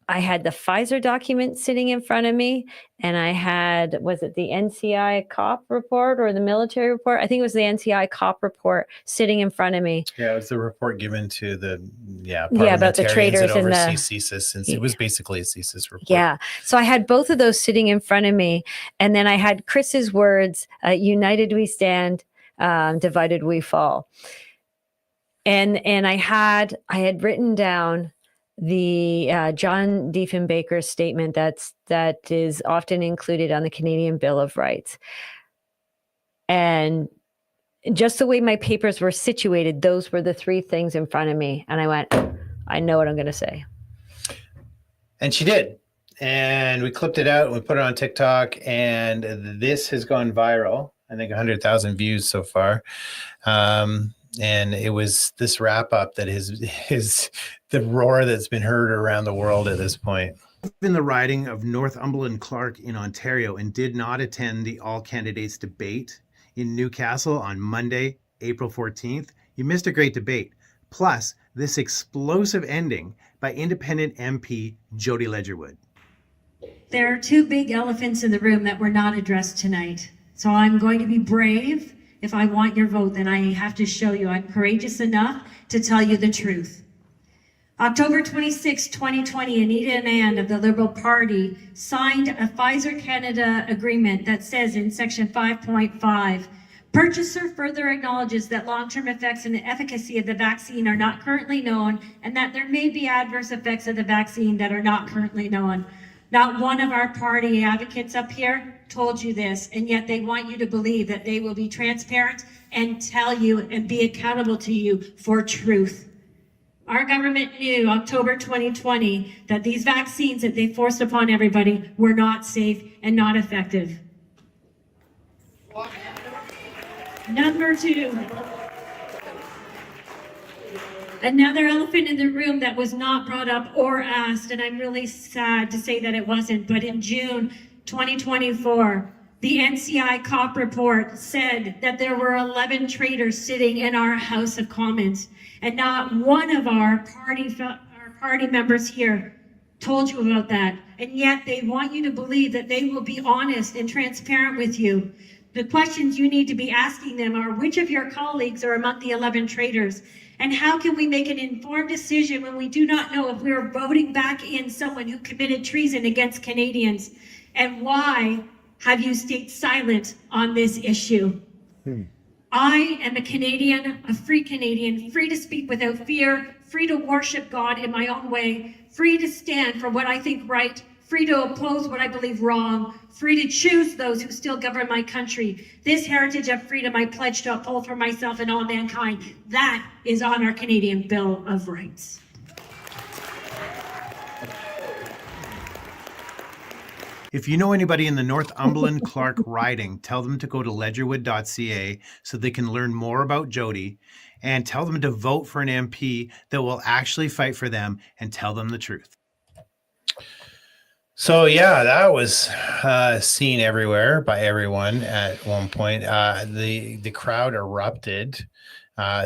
I had the Pfizer document sitting in front of me, and I had, was it the NCI COP report or the military report? I think it was the NCI COP report sitting in front of me. Yeah, it was the report given to the about the traders and the CSIS, and it was basically a CSIS report. Yeah, so I had both of those sitting in front of me, and then I had Chris's words: "United we stand, divided we fall." And I had written down the John Diefenbaker's statement that is often included on the Canadian Bill of Rights. And just the way my papers were situated, those were the 3 things in front of me. And I went, I know what I'm going to say. And she did. And we clipped it out and we put it on TikTok. And this has gone viral. I think 100,000 views so far. And it was this wrap up that his the roar that's been heard around the world at this point. In the riding of Northumberland Clark in Ontario and did not attend the all candidates debate in Newcastle on Monday, April 14th, you missed a great debate. Plus, this explosive ending by independent MP Jody Ledgerwood. There are two big elephants in the room that were not addressed tonight. So I'm going to be brave. If I want your vote, then I have to show you I'm courageous enough to tell you the truth. October 26, 2020, Anita Anand of the Liberal Party signed a Pfizer Canada agreement that says in section 5.5, purchaser further acknowledges that long-term effects and the efficacy of the vaccine are not currently known and that there may be adverse effects of the vaccine that are not currently known. Not one of our party advocates up here told you this, and yet they want you to believe that they will be transparent and tell you and be accountable to you for truth. Our government knew October 2020 that these vaccines that they forced upon everybody were not safe and not effective. Number two, another elephant in the room that was not brought up or asked, and I'm really sad to say that it wasn't, but in June 2024, the NCI COP report said that there were 11 traitors sitting in our House of Commons, and not one of our party members here told you about that, and yet they want you to believe that they will be honest and transparent with you. The questions you need to be asking them are, which of your colleagues are among the 11 traitors? And how can we make an informed decision when we do not know if we are voting back in someone who committed treason against Canadians? And why have you stayed silent on this issue? I am a Canadian, a free Canadian, free to speak without fear, free to worship God in my own way, free to stand for what I think right, free to oppose what I believe wrong, free to choose those who still govern my country. This heritage of freedom I pledge to uphold for myself and all mankind. That is on our Canadian Bill of Rights. If you know anybody in the Northumberland Clark riding, tell them to go to ledgerwood.ca so they can learn more about Jody, and tell them to vote for an MP that will actually fight for them and tell them the truth. So yeah, that was seen everywhere by everyone at one point. The crowd erupted.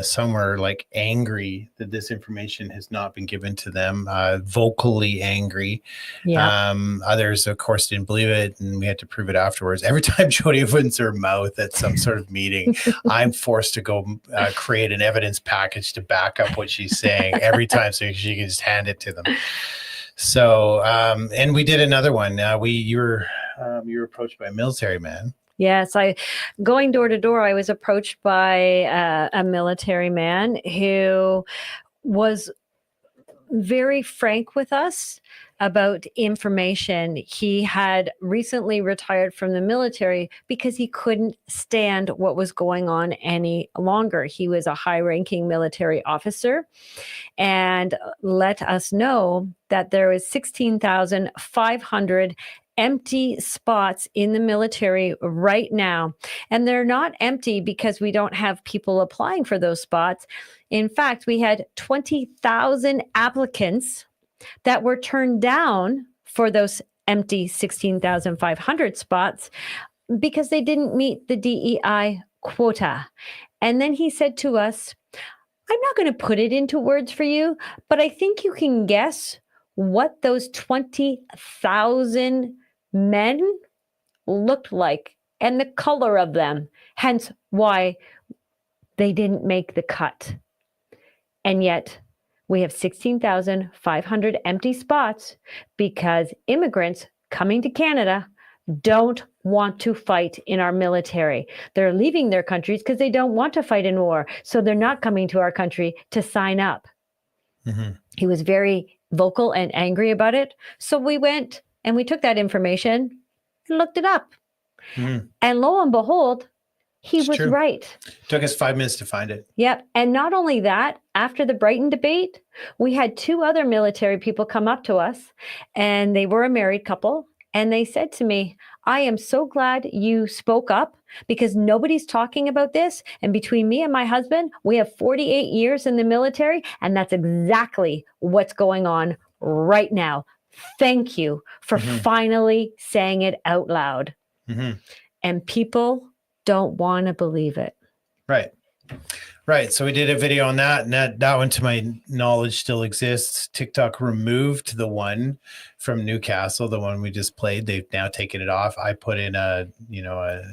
Some were like angry that this information has not been given to them, vocally angry. Yeah. Others, of course, didn't believe it, and we had to prove it afterwards. Every time Jody opens her mouth at some sort of meeting, I'm forced to go create an evidence package to back up what she's saying every time, so she can just hand it to them. So, and we did another one. You were approached by a military man. Yes, going door to door, I was approached by a military man who was very frank with us about information. He had recently retired from the military because he couldn't stand what was going on any longer. He was a high-ranking military officer and let us know that there was 16,500 empty spots in the military right now. And they're not empty because we don't have people applying for those spots. In fact, we had 20,000 applicants that were turned down for those empty 16,500 spots because they didn't meet the DEI quota. And then he said to us, I'm not going to put it into words for you, but I think you can guess what those 20,000 men looked like and the color of them, hence why they didn't make the cut. And yet we have 16,500 empty spots because immigrants coming to Canada don't want to fight in our military. They're leaving their countries because they don't want to fight in war. So they're not coming to our country to sign up. Mm-hmm. He was very vocal and angry about it. So we went and we took that information and looked it up. Mm-hmm. And lo and behold, he was true. Right. Took us 5 minutes to find it. Yep. And not only that, after the Brighton debate, we had 2 other military people come up to us, and they were a married couple. And they said to me, I am so glad you spoke up because nobody's talking about this. And between me and my husband, we have 48 years in the military. And that's exactly what's going on right now. Thank you for finally saying it out loud. And people don't want to believe it. Right. Right. So we did a video on that, and that one, to my knowledge, still exists. TikTok removed the one from Newcastle, the one we just played. They've now taken it off. I put in an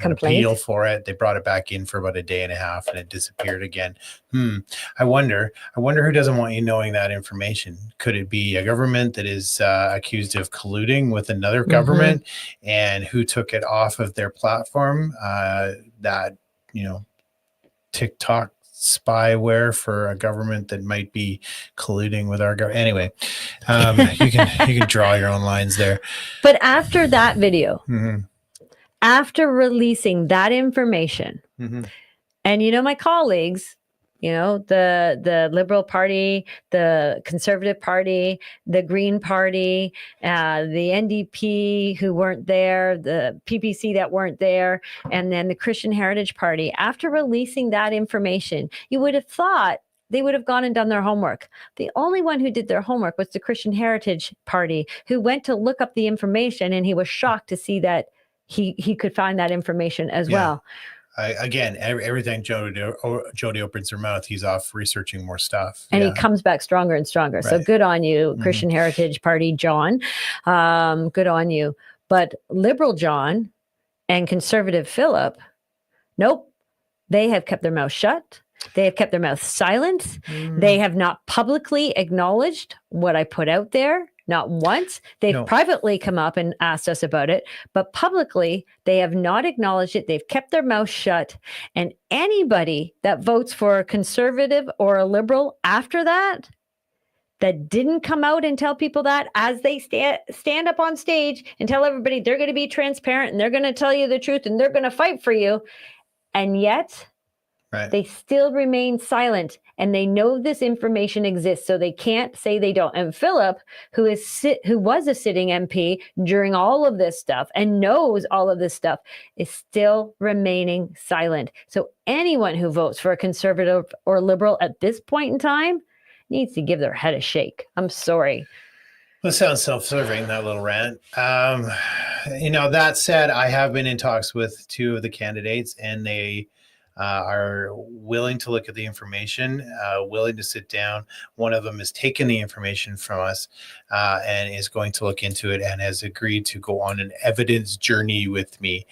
appeal for it. They brought it back in for about a day and a half, and it disappeared again. I wonder who doesn't want you knowing that information. Could it be a government that is accused of colluding with another government, and who took it off of their platform? That, TikTok spyware for a government that might be colluding with our government. Anyway, you can draw your own lines there. But after that video, after releasing that information, and my colleagues, the Liberal Party, the Conservative Party, the Green Party, the NDP who weren't there, the PPC that weren't there, and then the Christian Heritage Party, after releasing that information, you would have thought they would have gone and done their homework. The only one who did their homework was the Christian Heritage Party, who went to look up the information, and he was shocked to see that he could find that information as well. Again, everything Jody opens her mouth, he's off researching more stuff. And he comes back stronger and stronger. Right. So good on you, Christian Heritage Party, John. Good on you. But Liberal John and Conservative Philip, nope. They have kept their mouth shut. They have kept their mouth silent. They have not publicly acknowledged what I put out there. Not once. They've privately come up and asked us about it, but publicly, they have not acknowledged it. They've kept their mouth shut. And anybody that votes for a conservative or a liberal after that didn't come out and tell people that, as they stand up on stage and tell everybody they're going to be transparent and they're going to tell you the truth and they're going to fight for you. And yet they still remain silent, and they know this information exists, so they can't say they don't. And Philip, who was a sitting MP during all of this stuff and knows all of this stuff, is still remaining silent. So anyone who votes for a conservative or liberal at this point in time needs to give their head a shake. I'm sorry. That sounds self-serving, that little rant. That said, I have been in talks with two of the candidates, and they are willing to look at the information, willing to sit down. One of them has taken the information from us and is going to look into it, and has agreed to go on an evidence journey with me.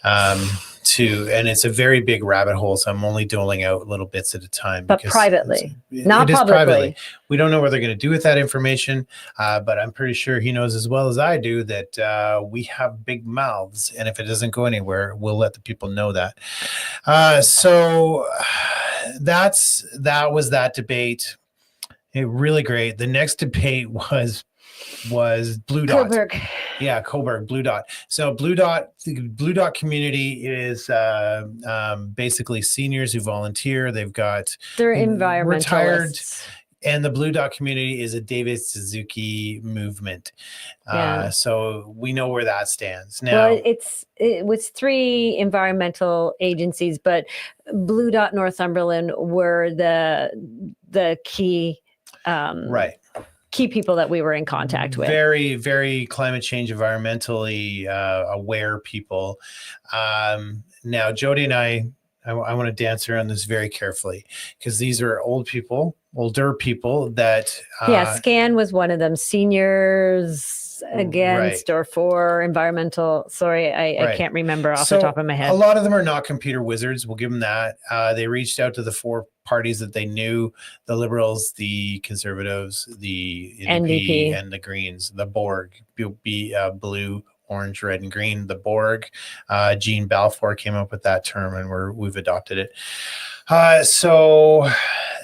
And it's a very big rabbit hole, so I'm only doling out little bits at a time. But privately, not publicly. Privately. We don't know what they're going to do with that information, but I'm pretty sure he knows as well as I do that we have big mouths, and if it doesn't go anywhere, we'll let the people know that. So that was that debate. Really great. The next debate was Blue Dot. Coburg. Yeah, Coburg, Blue Dot. So the Blue Dot community is basically seniors who volunteer. They're environmentalists. Retired. And the Blue Dot community is a David Suzuki movement. So we know where that stands. Now, well, it was 3 environmental agencies, but Blue Dot Northumberland were the key key people that we were in contact with. Very, very climate change, environmentally aware people. Now, Jody and I want to dance around this very carefully, because these are older people that... SCAN was one of them. Seniors against or for environmental... Sorry, I can't remember off the top of my head. A lot of them are not computer wizards. We'll give them that. They reached out to the 4 parties that they knew: the Liberals, the Conservatives, the NDP, and the Greens. The Borg, blue, orange, red, and green. The Borg. Jean Balfour came up with that term, and we've adopted it. So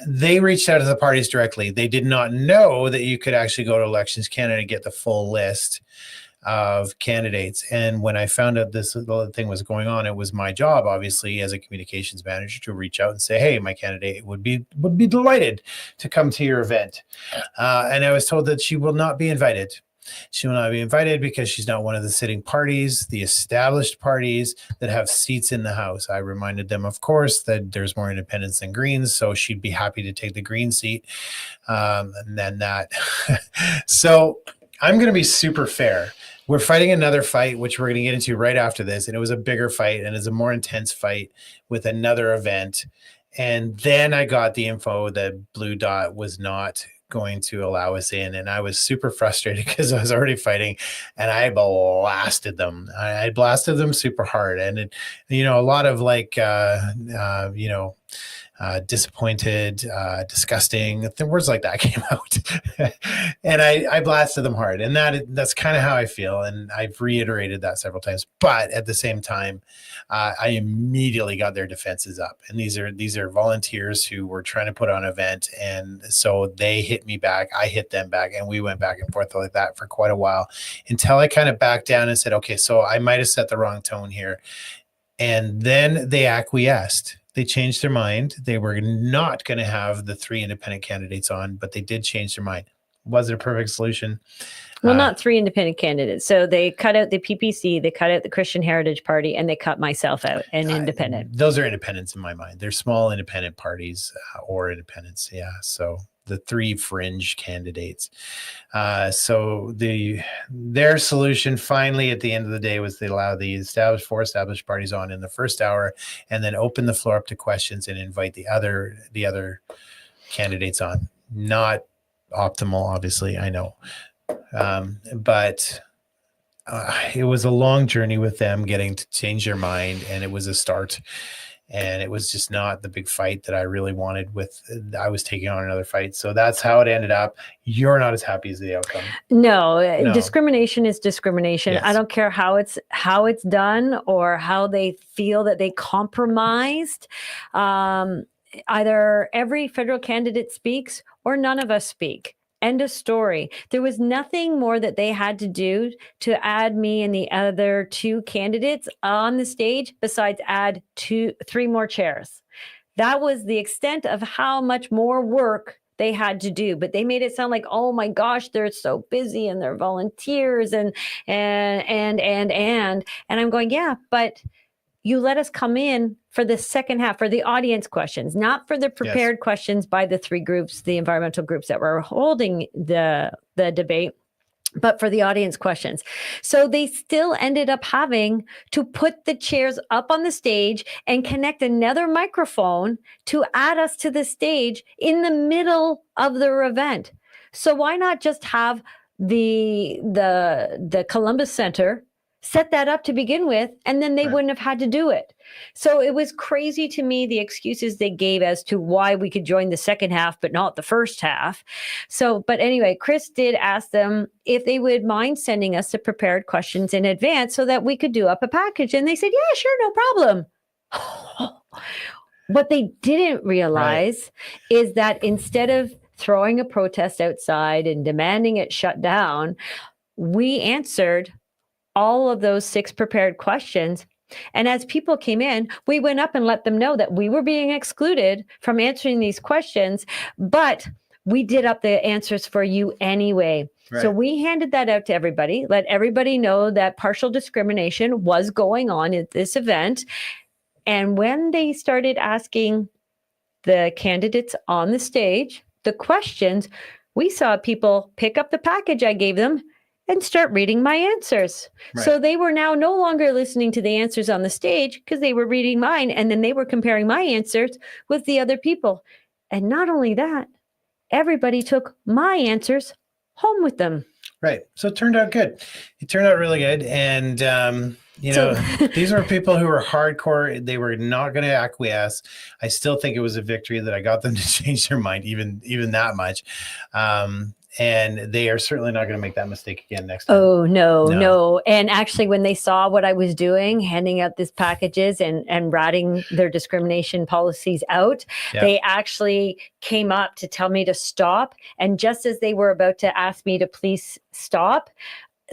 they reached out to the parties directly. They did not know that you could actually go to Elections Canada and get the full list of candidates. And when I found out this thing was going on, it was my job, obviously, as a communications manager, to reach out and say, hey, my candidate would be delighted to come to your event. And I was told that she will not be invited. She will not be invited because she's not one of the sitting parties, the established parties that have seats in the House. I reminded them, of course, that there's more independents than Greens, so she'd be happy to take the Green seat. And then that. So I'm going to be super fair. We're fighting another fight, which we're going to get into right after this. And it was a bigger fight and it's a more intense fight with another event. And then I got the info that Blue Dot was not going to allow us in. And I was super frustrated because I was already fighting and I blasted them. I blasted them super hard. And, a lot of disappointed, disgusting, words like that came out. And I blasted them hard. And that's kind of how I feel. And I've reiterated that several times. But at the same time, I immediately got their defenses up. And these are volunteers who were trying to put on an event. And so they hit me back. I hit them back. And we went back and forth like that for quite a while until I kind of backed down and said, okay, so I might have set the wrong tone here. And then they acquiesced. They changed their mind. They were not going to have the 3 independent candidates on, but they did change their mind. Was it a perfect solution? Well, not 3 independent candidates. So they cut out the PPC, they cut out the Christian Heritage Party, and they cut myself out, an independent. Those are independents in my mind. They're small independent parties or independents. Yeah. So the 3 fringe candidates. So their solution finally at the end of the day was they allow the 4 established parties on in the first hour and then open the floor up to questions and invite the other candidates on. Not optimal, obviously, I know. But it was a long journey with them getting to change their mind, and it was a start. And it was just not the big fight that I really wanted I was taking on another fight. So that's how it ended up. You're not as happy as the outcome. No. Discrimination is discrimination. Yes. I don't care how it's done or how they feel that they compromised. Either every federal candidate speaks or none of us speak. End of story. There was nothing more that they had to do to add me and the other 2 candidates on the stage besides add 3 more chairs. That was the extent of how much more work they had to do. But they made it sound like, oh my gosh, they're so busy and they're volunteers and I'm going, yeah, but you let us come in for the second half, for the audience questions, not for the prepared questions by the 3 groups, the environmental groups that were holding the debate, but for the audience questions. So they still ended up having to put the chairs up on the stage and connect another microphone to add us to the stage in the middle of their event. So why not just have the Columbus Center set that up to begin with, and then they wouldn't have had to do it. So it was crazy to me, the excuses they gave as to why we could join the second half, but not the first half. So, but anyway, Cris did ask them if they would mind sending us the prepared questions in advance so that we could do up a package. And they said, yeah, sure, no problem. What they didn't realize is that instead of throwing a protest outside and demanding it shut down, we answered all of those 6 prepared questions. And as people came in, we went up and let them know that we were being excluded from answering these questions, but we did up the answers for you anyway. Right. So we handed that out to everybody, let everybody know that partial discrimination was going on at this event. And when they started asking the candidates on the stage the questions, we saw people pick up the package I gave them and start reading my answers. Right. So they were now no longer listening to the answers on the stage because they were reading mine, and then they were comparing my answers with the other people. And not only that, everybody took my answers home with them. Right. So it turned out good. It turned out really good. And, these were people who were hardcore. They were not going to acquiesce. I still think it was a victory that I got them to change their mind, even that much. And they are certainly not going to make that mistake again next time. Oh, no. And actually, when they saw what I was doing, handing out these packages and ratting their discrimination policies out, they actually came up to tell me to stop. And just as they were about to ask me to please stop,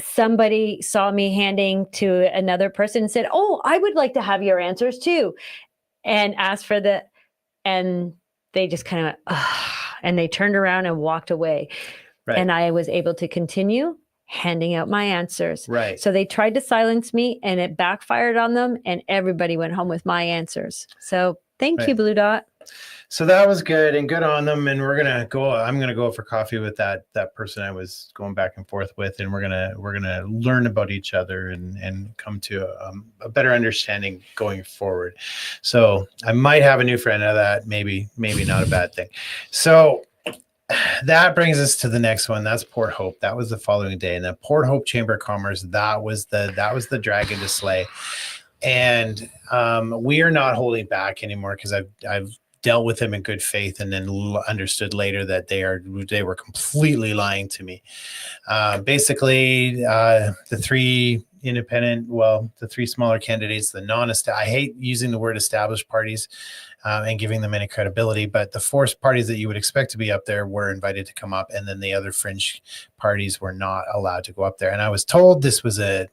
somebody saw me handing to another person and said, oh, I would like to have your answers too. And asked for and they just kind of, and they turned around and walked away. Right. And I was able to continue handing out my answers. Right. So they tried to silence me and it backfired on them and everybody went home with my answers. So thank you, Blue Dot. So that was good and good on them. And I'm going to go for coffee with that person I was going back and forth with. And we're going to learn about each other and come to a better understanding going forward. So I might have a new friend out of that. Maybe not a bad thing. So that brings us to the next one. That's Port Hope. That was the following day. And the Port Hope Chamber of Commerce, that was the dragon to slay. And we are not holding back anymore because I've dealt with them in good faith and then understood later that they were completely lying to me. Basically, the three smaller candidates, I hate using the word established parties and giving them any credibility, but the four parties that you would expect to be up there were invited to come up, and then the other fringe parties were not allowed to go up there. And I was told this was a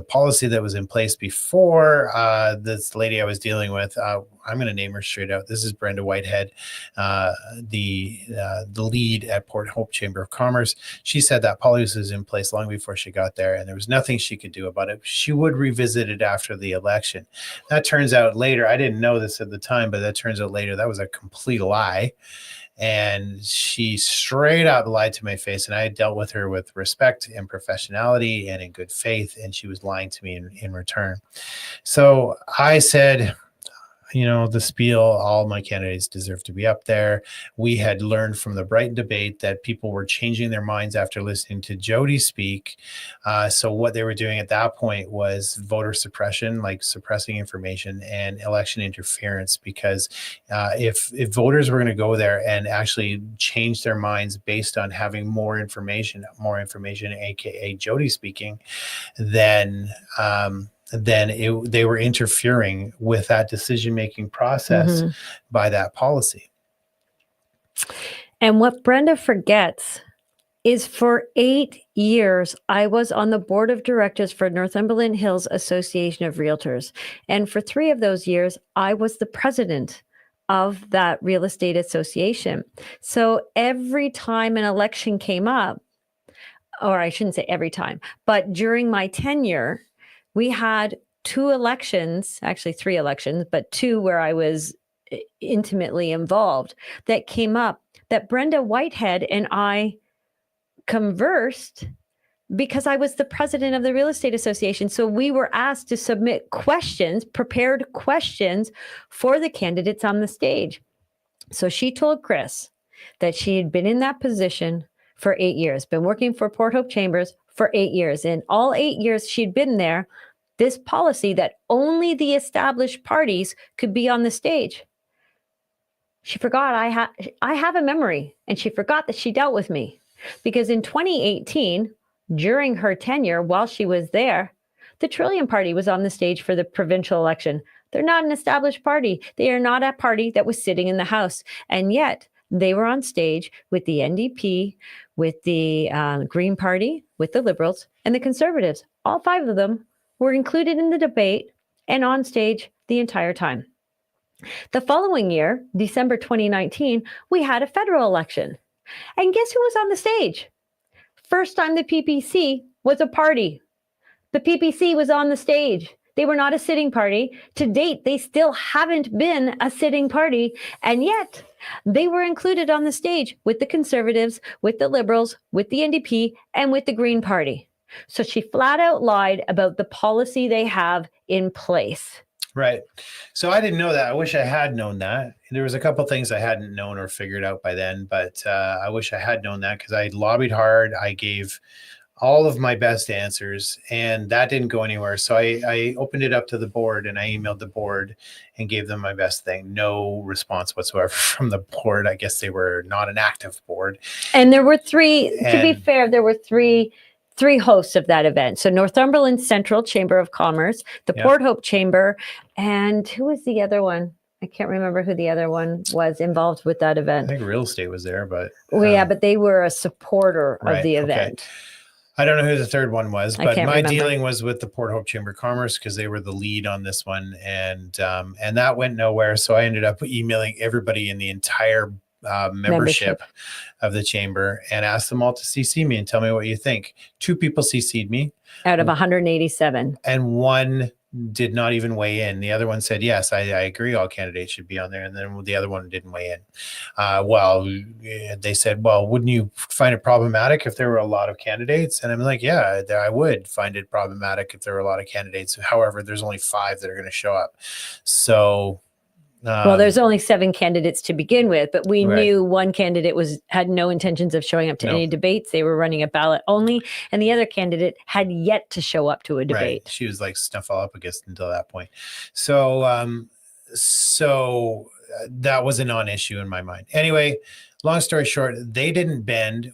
policy that was in place before. This lady I was dealing with, I'm going to name her straight out. This is Brenda Whitehead, the lead at Port Hope Chamber of Commerce. She said that policy was in place long before she got there, and there was nothing she could do about it. She would revisit it after the election. That turns out later, I didn't know this at the time, but that turns out later that was a complete lie. And she straight up lied to my face, and I had dealt with her with respect and professionality and in good faith, and she was lying to me in return. So I said, the spiel, all my candidates deserve to be up there. We had learned from the Brighton debate that people were changing their minds after listening to Jody speak. So what they were doing at that point was voter suppression, like suppressing information, and election interference, because if voters were going to go there and actually change their minds based on having more information, aka Jody speaking, then they were interfering with that decision-making process by that policy. And what Brenda forgets is for 8 years, I was on the board of directors for Northumberland Hills Association of Realtors. And for 3 of those years, I was the president of that real estate association. So every time an election came up, or I shouldn't say every time, but during my tenure, we had 2 elections, actually 3 elections, but 2 where I was intimately involved that came up that Brenda Whitehead and I conversed because I was the president of the Real Estate Association. So we were asked to submit questions, prepared questions for the candidates on the stage. So she told Cris that she had been in that position for 8 years, been working for Port Hope Chambers for 8 years. And all 8 years she'd been there, this policy that only the established parties could be on the stage. She forgot I have a memory, and she forgot that she dealt with me. Because in 2018, during her tenure, while she was there, the Trillium Party was on the stage for the provincial election. They're not an established party. They are not a party that was sitting in the House. And yet they were on stage with the NDP, with the Green Party, with the Liberals, and the Conservatives. All 5 of them were included in the debate and on stage the entire time. The following year, December 2019, we had a federal election. And guess who was on the stage? First time the PPC was a party. The PPC was on the stage. They were not a sitting party. To date, they still haven't been a sitting party. And yet, they were included on the stage with the Conservatives, with the Liberals, with the NDP, and with the Green Party. So she flat out lied about the policy they have in place. Right. So I didn't know that. I wish I had known that. There was a couple of things I hadn't known or figured out by then, but I wish I had known that because I lobbied hard. I gave all of my best answers, and that didn't go anywhere. So I opened it up to the board, and I emailed the board and gave them my best thing. No response whatsoever from the board. I guess they were not an active board. And there were 3, to be fair, there were three hosts of that event. So Northumberland Central Chamber of Commerce, the Port Hope Chamber, and who was the other one? I can't remember who the other one was involved with that event. I think real estate was there, but but they were a supporter of the event. Okay. I don't know who the third one was, but my dealing was with the Port Hope Chamber of Commerce because they were the lead on this one, and that went nowhere. So I ended up emailing everybody in the entire membership of the chamber and asked them all to CC me and tell me what you think. 2 people CC'd me out of 187. and 1 did not even weigh in. The other one said, yes, I agree. All candidates should be on there. And then the other one didn't weigh in. They said, well, wouldn't you find it problematic if there were a lot of candidates? And I'm like, yeah, I would find it problematic if there were a lot of candidates. However, there's only 5 that are going to show up. So, well, there's only 7 candidates to begin with, but we Right. knew one candidate had no intentions of showing up to any debates. They were running a ballot only, and the other candidate had yet to show up to a debate. Right. She was like snuffleupagus until that point. So, that was a non-issue in my mind. Anyway, long story short, they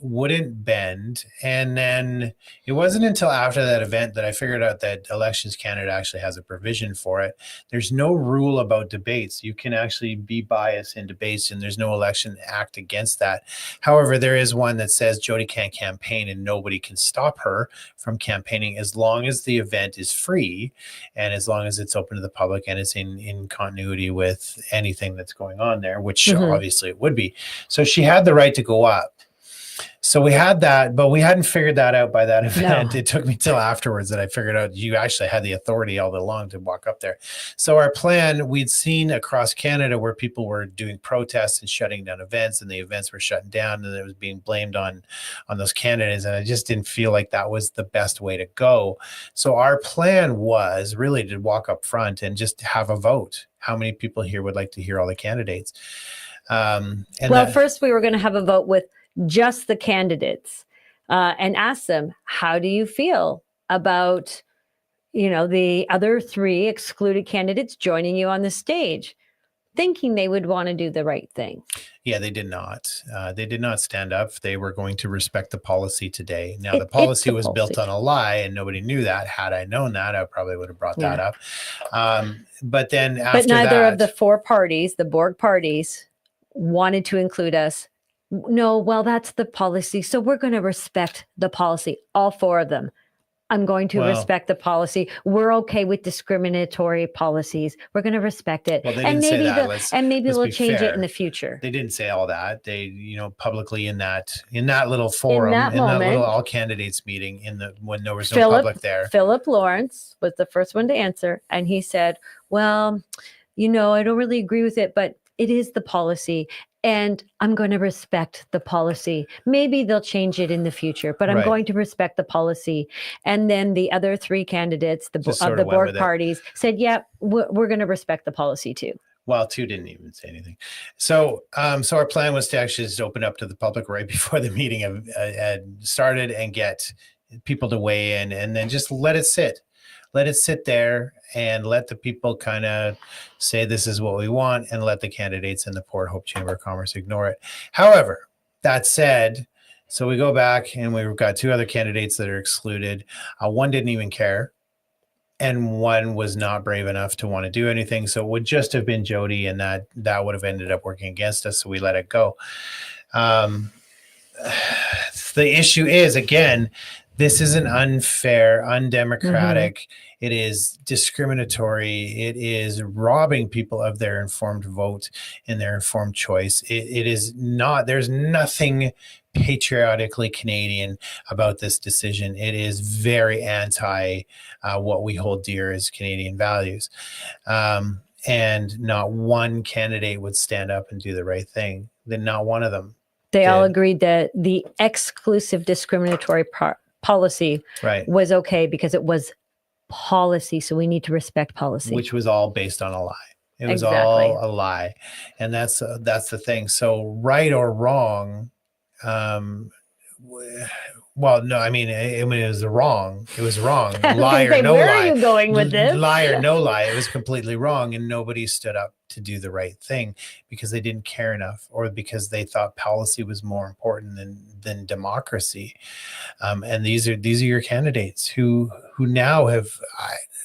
wouldn't bend. And then it wasn't until after that event that I figured out that Elections Canada actually has a provision for it. There's no rule about debates. You can actually be biased in debates, and there's no election act against that. However, there is one that says Jody can't campaign and nobody can stop her from campaigning as long as the event is free and as long as it's open to the public and it's in continuity with anything that's going on there, which obviously it would be. So she had the right to go up. So we had that, but we hadn't figured that out by that event. No. It took me till afterwards that I figured out you actually had the authority all along to walk up there. So our plan, we'd seen across Canada where people were doing protests and shutting down events, and the events were shutting down, and it was being blamed on those candidates. And I just didn't feel like that was the best way to go. So our plan was really to walk up front and just have a vote. How many people here would like to hear all the candidates? First we were going to have a vote with just the candidates and ask them, how do you feel about, the other 3 excluded candidates joining you on the stage, thinking they would want to do the right thing? Yeah, they did not. They did not stand up. They were going to respect the policy today. Now, the policy was built on a lie, and nobody knew that. Had I known that, I probably would have brought that up. But then after that... But neither of the 4 parties, the Borg parties, wanted to include us. No, well, that's the policy. So we're going to respect the policy. All 4 of them. I'm going to respect the policy. We're okay with discriminatory policies. We're going to respect it. Well, they didn't say that. Maybe we'll change it in the future. They didn't say all that. They, publicly in that little forum, in that little all candidates meeting when there was no public there. Philip Lawrence was the first one to answer. And he said, well, I don't really agree with it, but it is the policy. And I'm going to respect the policy. Maybe they'll change it in the future, but I'm going to respect the policy. And then the other 3 candidates of the Borg parties said, yeah, we're going to respect the policy too. Well, 2 didn't even say anything. So our plan was to actually just open up to the public right before the meeting had started and get people to weigh in, and then just let it sit. Let it sit there and let the people kind of say this is what we want, and let the candidates in the Port Hope Chamber of Commerce ignore it. However, that said, so we go back and we've got 2 other candidates that are excluded. 1 didn't even care, and 1 was not brave enough to want to do anything. So it would just have been Jody, and that would have ended up working against us. So we let it go. The issue is, again, this is an unfair, undemocratic. It is discriminatory. It is robbing people of their informed vote and their informed choice. It is not, there's nothing patriotically Canadian about this decision. It is very anti what we hold dear as Canadian values. And not one candidate would stand up and do the right thing. Then not one of them. They all agreed that the exclusive discriminatory policy was okay because it was policy. So we need to respect policy. Which was all based on a lie. It was all a lie. And that's the thing. So right or wrong, well, no, I mean, it was wrong. It was wrong. Lie or no lie. Where are you going with this? Lie or no lie. It was completely wrong. And nobody stood up to do the right thing because they didn't care enough, or because they thought policy was more important than democracy. And these are your candidates who now have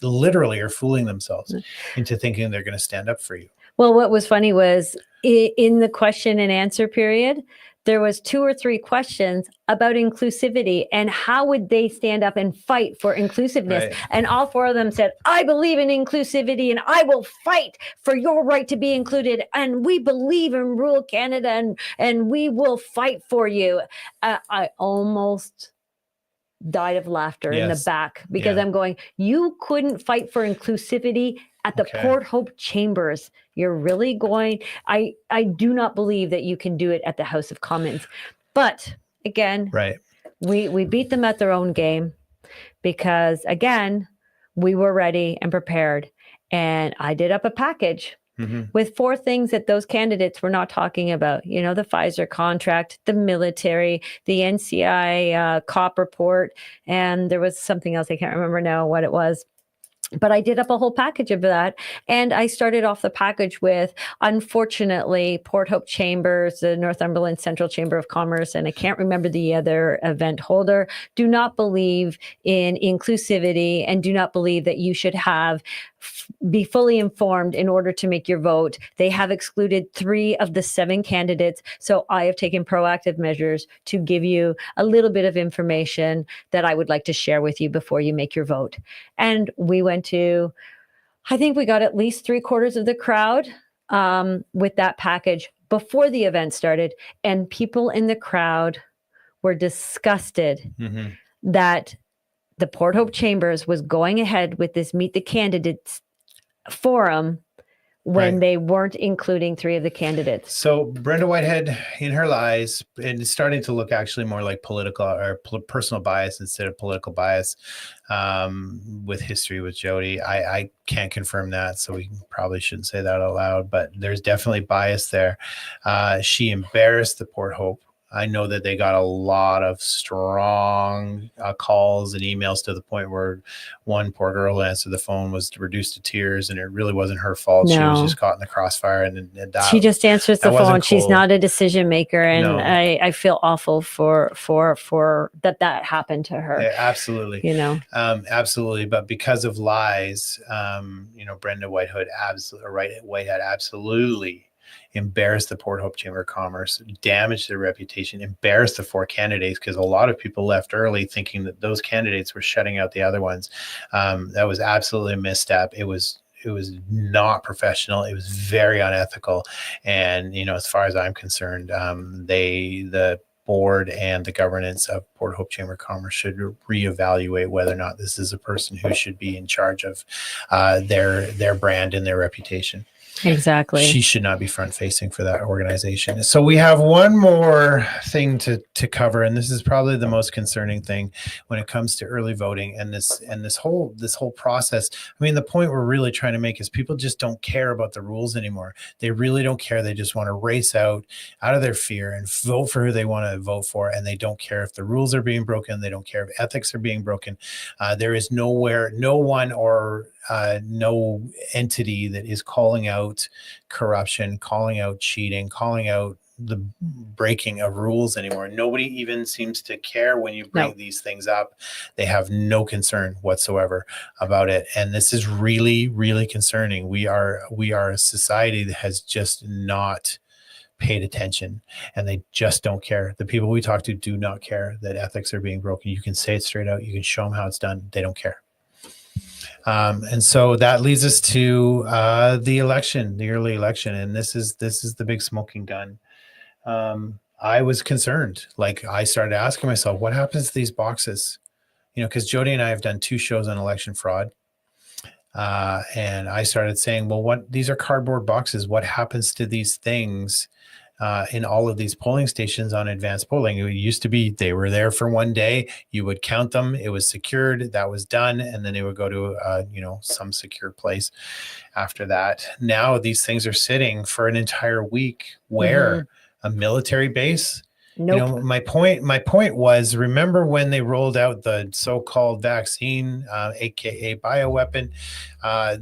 literally are fooling themselves into thinking they're going to stand up for you. Well, what was funny was in the question and answer period, there was 2 or 3 questions about inclusivity and how would they stand up and fight for inclusiveness. Right. And all 4 of them said, I believe in inclusivity and I will fight for your right to be included. And we believe in rural Canada and we will fight for you. I almost died of laughter in the Yes. back because Yeah. I'm going, you couldn't fight for inclusivity at the Okay. Port Hope Chambers. You're really going, I do not believe that you can do it at the House of Commons. But again, Right. we beat them at their own game because again, we were ready and prepared. And I did up a package with 4 things that those candidates were not talking about. You know, the Pfizer contract, the military, the NCI COP report, and there was something else. I can't remember now what it was. But I did up a whole package of that. And I started off the package with, unfortunately, Port Hope Chambers, the Northumberland Central Chamber of Commerce, and I can't remember the other event holder, do not believe in inclusivity and do not believe that you should be fully informed in order to make your vote. They have excluded 3 of the 7 candidates. So I have taken proactive measures to give you a little bit of information that I would like to share with you before you make your vote. And we went to, I think we got at least 3/4 of the crowd with that package before the event started. And people in the crowd were disgusted that the Port Hope Chambers was going ahead with this Meet the Candidates forum when they weren't including 3 of the candidates. So Brenda Whitehead, in her lies, and it's starting to look actually more like political or personal bias instead of political bias with history with Jody. I can't confirm that, so we probably shouldn't say that out loud, but there's definitely bias there. She embarrassed the Port Hope. I know that they got a lot of strong calls and emails to the point where one poor girl who answered the phone was reduced to tears, and it really wasn't her fault. She was just caught in the crossfire, and that she just answers the phone. She's cool. not a decision maker, and No. I feel awful for that happened to her. Yeah, absolutely, you know, absolutely. But because of lies, you know, Brenda Whitehead absolutely embarrassed the Port Hope Chamber of Commerce, damaged their reputation, embarrassed the 4 candidates, because a lot of people left early thinking that those candidates were shutting out the other ones. That was absolutely a misstep. It was not professional. It was very unethical. And, you know, as far as I'm concerned, the board and the governance of Port Hope Chamber of Commerce should reevaluate whether or not this is a person who should be in charge of their brand and their reputation. Exactly. She should not be front facing for that organization. So we have one more thing to cover, and this is probably the most concerning thing when it comes to early voting and this whole process. I mean, the point we're really trying to make is people just don't care about the rules anymore. They really don't care. They just want to race out of their fear and vote for who they want to vote for, and they don't care if the rules are being broken. They don't care if ethics are being broken. There is no entity that is calling out corruption, calling out cheating, calling out the breaking of rules anymore. Nobody even seems to care when you bring these things up. They have no concern whatsoever about it. And this is really, really concerning. We are a society that has just not paid attention, and they just don't care. The people we talk to do not care that ethics are being broken. You can say it straight out. You can show them how it's done. They don't care. And so that leads us to the early election, and this is the big smoking gun. I was concerned. Like, I started asking myself, what happens to these boxes? You know, because Jody and I have done 2 shows on election fraud, and I started saying, well, these are cardboard boxes. What happens to these things in all of these polling stations on advanced polling? It used to be they were there for one day. You would count them. It was secured. That was done. And then they would go to, some secure place after that. Now these things are sitting for an entire week. Where? A military base? Nope. You know, my point was, remember when they rolled out the so-called vaccine, aka bioweapon?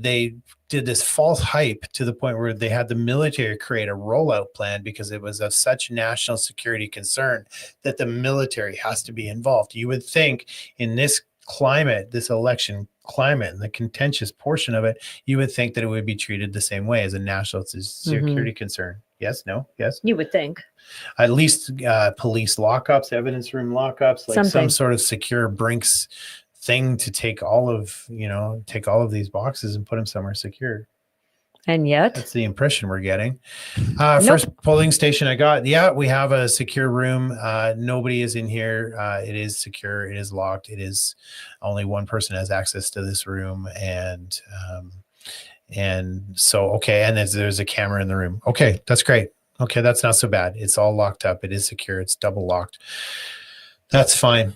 They did this false hype to the point where they had the military create a rollout plan because it was of such national security concern that the military has to be involved. You would think in this climate, this election climate, and the contentious portion of it, you would think that it would be treated the same way as a national security concern. Yes, no, yes. You would think. At least police lockups, evidence room lockups, like some Something. sort of secure Brinks thing to take all of these boxes and put them somewhere secure. And yet, That's the impression we're getting. Nope. First polling station I got. Yeah, we have a secure room. Nobody is in here. It is secure. It is locked. It is only one person has access to this room. And so, okay. And there's a camera in the room. Okay. That's great. Okay. That's not so bad. It's all locked up. It is secure. It's double locked. That's fine.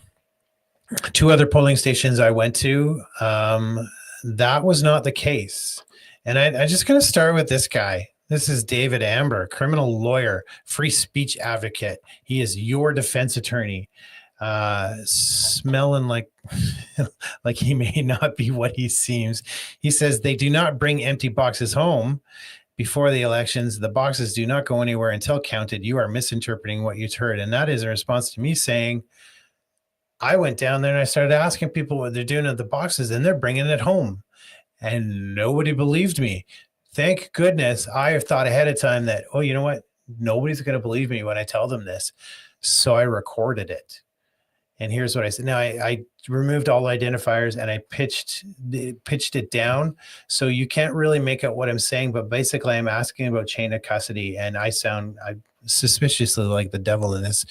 2 other polling stations I went to, that was not the case. And I'm just going to start with this guy. This is David Amber, criminal lawyer, free speech advocate. He is your defense attorney, smelling like he may not be what he seems. He says they do not bring empty boxes home before the elections. The boxes do not go anywhere until counted. You are misinterpreting what you've heard. And that is a response to me saying, I went down there and I started asking people what they're doing at the boxes, and they're bringing it home. And nobody believed me. Thank goodness I have thought ahead of time that, oh, you know what? Nobody's going to believe me when I tell them this. So I recorded it. And here's what I said. Now I removed all identifiers and I pitched it down. So you can't really make out what I'm saying, but basically I'm asking about chain of custody, and I sound suspiciously like the devil in this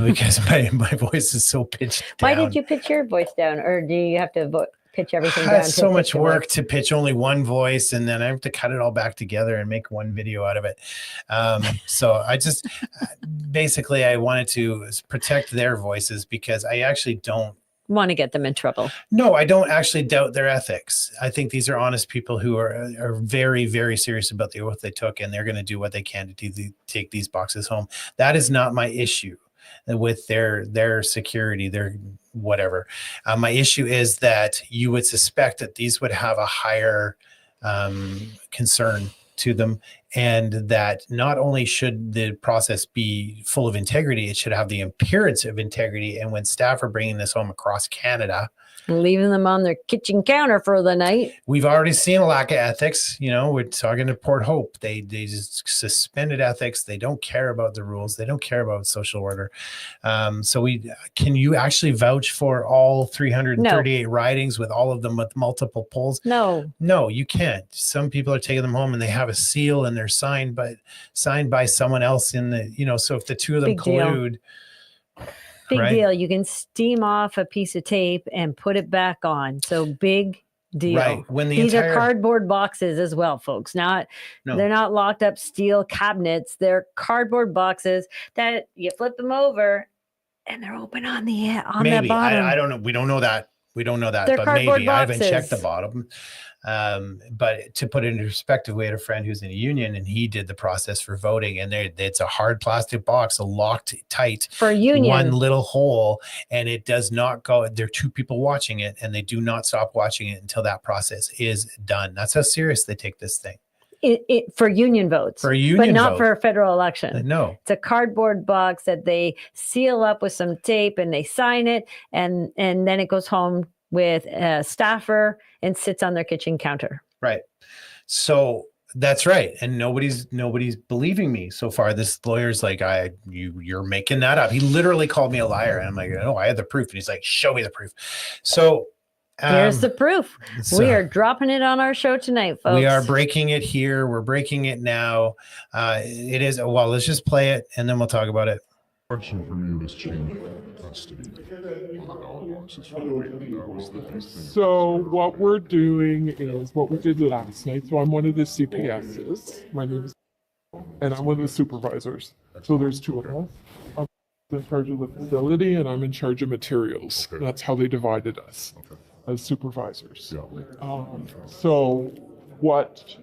because my voice is so pitched down. Why did you pitch your voice down, or do you have to pitch everything down? It's so much work to pitch only one voice, and then I have to cut it all back together and make one video out of it. So I just basically I wanted to protect their voices because I actually don't want to get them in trouble. No, I don't actually doubt their ethics. I think these are honest people who are very, very serious about the oath they took, and they're going to do what they can to take these boxes home. That is not my issue with their security, their whatever. My issue is that you would suspect that these would have a higher concern to them, and that not only should the process be full of integrity, it should have the appearance of integrity. And when staff are bringing this home across Canada, leaving them on their kitchen counter for the night, we've already seen a lack of ethics. You know, we're talking to Port Hope. They just suspended ethics. They don't care about the rules. They don't care about social order. So can you actually vouch for all 338 ridings with all of them with multiple polls? No, you can't. Some people are taking them home and they have a seal and they're signed by someone else in the, so if the two of them collude. Big deal. You can steam off a piece of tape and put it back on. So big deal. Right. These are cardboard boxes as well, folks. They're not locked up steel cabinets. They're cardboard boxes that you flip them over and they're open on the bottom. I don't know. We don't know that. They're but cardboard maybe boxes. I haven't checked the bottom. But to put it into perspective, we had a friend who's in a union and he did the process for voting, and it's a hard plastic box, locked tight for a union, one little hole, and it does not go. There are 2 people watching it, and they do not stop watching it until that process is done. That's how serious they take this thing. It for union votes, but not for a federal election. No, it's a cardboard box that they seal up with some tape and they sign it, and then it goes home with a staffer and sits on their kitchen counter. Right. So that's right. And nobody's believing me so far. This lawyer's like, you're making that up. He literally called me a liar. And I'm like, no, I have the proof. And he's like, show me the proof. So here's the proof. We are dropping it on our show tonight, folks. We are breaking it here. We're breaking it now. It is, let's just play it and then we'll talk about it. Question for you is chain of custody. So what we're doing is what we did last night. So I'm one of the CPSs. My name is, and I'm one of the supervisors. So there's 2 of us. I'm in charge of the facility and I'm in charge of materials. Okay. That's how they divided us as supervisors. Yeah. So what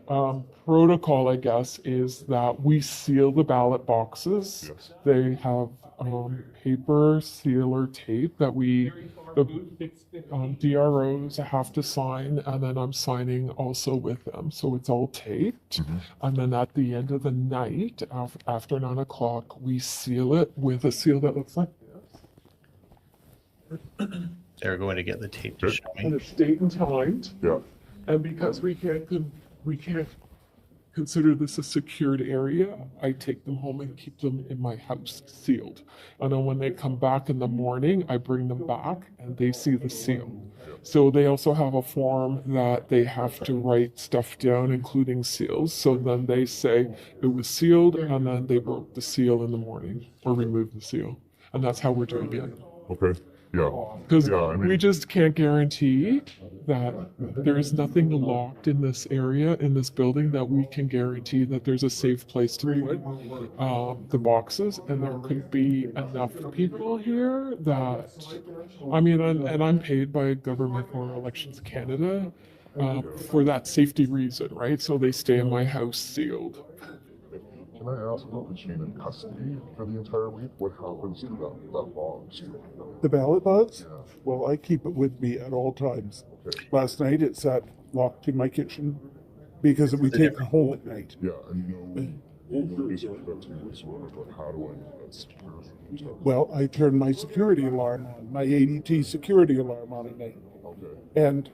protocol, I guess, is that we seal the ballot boxes. Yes. They have paper sealer tape that the DROs have to sign, and then I'm signing also with them. So it's all taped. Mm-hmm. And then at the end of the night, after 9 o'clock, we seal it with a seal that looks like this. They're going to get the tape to show me. And it's date and timed. Yeah. And because we can't consider this a secured area, I take them home and keep them in my house sealed. And then when they come back in the morning, I bring them back and they see the seal. So they also have a form that they have to write stuff down, including seals. So then they say it was sealed, and then they broke the seal in the morning or removed the seal. And that's how we're doing it. Okay. Yeah. Because Yeah, I mean, we just can't guarantee that there's nothing locked in this area, in this building, that we can guarantee that there's a safe place to put the boxes. And there could be enough people here that, I mean, and I'm paid by Government for Elections Canada for that safety reason, right? So they stay in my house sealed. can I ask about the chain in custody for the entire week? What happens to that box? The ballot box? Yeah. Well, I keep it with me at all times. Okay. Last night it sat locked in my kitchen because we take it home at night. Yeah, and no disrespect to you whatsoever, but how do I know that's secure? Well, I turn my security alarm on, my ADT security alarm on at night. Okay. And